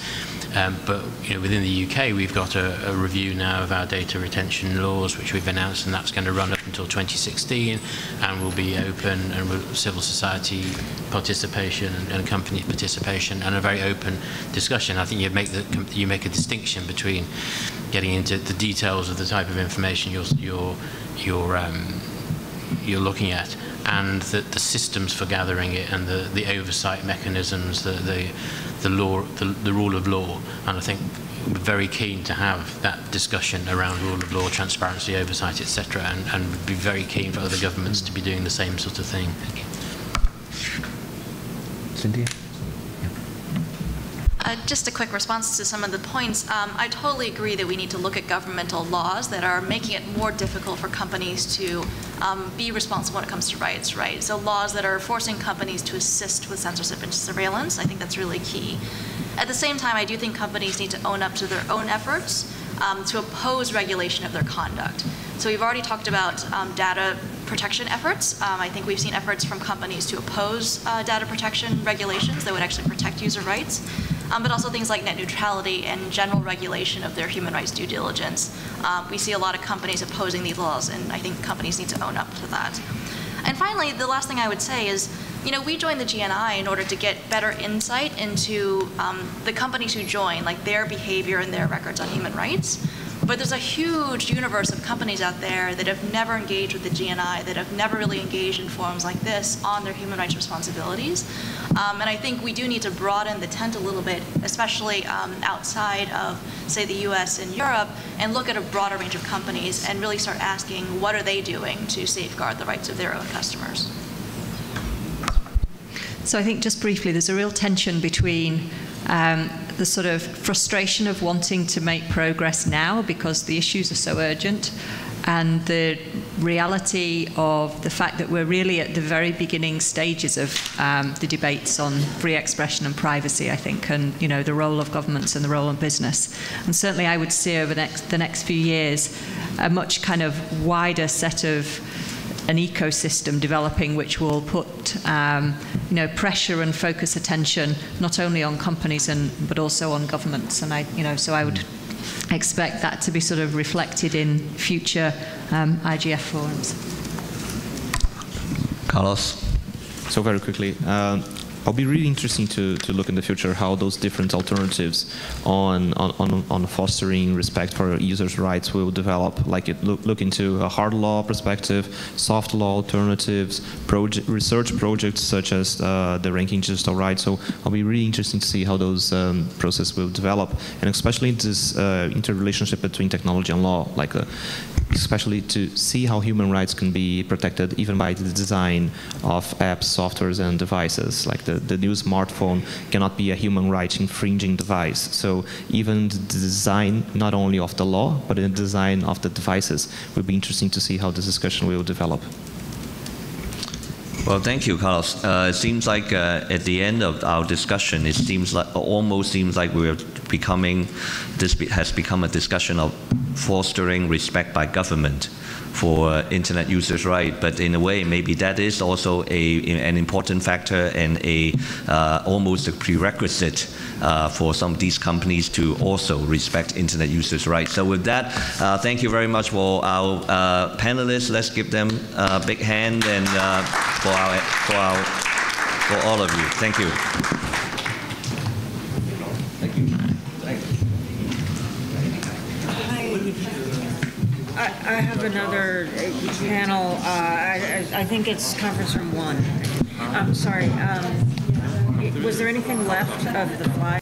But within the UK, we've got a review now of our data retention laws, which we've announced, and that's going to run up until 2016, and will be open and with civil society participation and company participation, and a very open discussion. I think you make a distinction between getting into the details of the type of information you're looking at, and the systems for gathering it, and the oversight mechanisms, the rule of law. And I think we're very keen to have that discussion around rule of law, transparency, oversight, etc., and would be very keen for other governments to be doing the same sort of thing. Cynthia? Just a quick response to some of the points. I totally agree that we need to look at governmental laws that are making it more difficult for companies to be responsible when it comes to rights, right? So laws that are forcing companies to assist with censorship and surveillance, I think that's really key. At the same time, I do think companies need to own up to their own efforts to oppose regulation of their conduct. So we've already talked about data protection efforts. I think we've seen efforts from companies to oppose data protection regulations that would actually protect user rights. But also things like net neutrality and general regulation of their human rights due diligence. We see a lot of companies opposing these laws, and I think companies need to own up to that. And finally, the last thing I would say is, we joined the GNI in order to get better insight into the companies who join, like their behavior and their records on human rights. But there's a huge universe of companies out there that have never engaged with the GNI, that have never really engaged in forums like this on their human rights responsibilities. And I think we do need to broaden the tent a little bit, especially outside of, say, the US and Europe, and look at a broader range of companies and really start asking what are they doing to safeguard the rights of their own customers. So I think just briefly, there's a real tension between the sort of frustration of wanting to make progress now because the issues are so urgent, and the reality of the fact that we're really at the very beginning stages of the debates on free expression and privacy, I think, and the role of governments and the role of business. And certainly I would see over the next few years a much kind of wider set of an ecosystem developing which will put pressure and focus attention not only on companies but also on governments. And so I would expect that to be sort of reflected in future IGF forums. Carlos? So very quickly, I'll be really interesting to look in the future how those different alternatives on fostering respect for users' rights will develop. Like look into a hard law perspective, soft law alternatives, research projects such as the Ranking Digital Rights. So I'll be really interesting to see how those processes will develop, and especially this interrelationship between technology and law, like especially to see how human rights can be protected even by the design of apps, softwares, and devices. Like the new smartphone cannot be a human rights infringing device. So even the design, not only of the law, but in the design of the devices, will be interesting to see how this discussion will develop. Well, thank you, Carlos. It seems like at the end of our discussion, it seems like almost seems like we're becoming has become a discussion of fostering respect by government for internet users' rights. But in a way, maybe that is also an important factor and almost a prerequisite for some of these companies to also respect internet users' rights. So with that, thank you very much for our panelists. Let's give them a big hand and for all of you. Thank you. Thank you. I have another panel. I think it's conference room 1. I'm sorry. Was there anything left of the fly?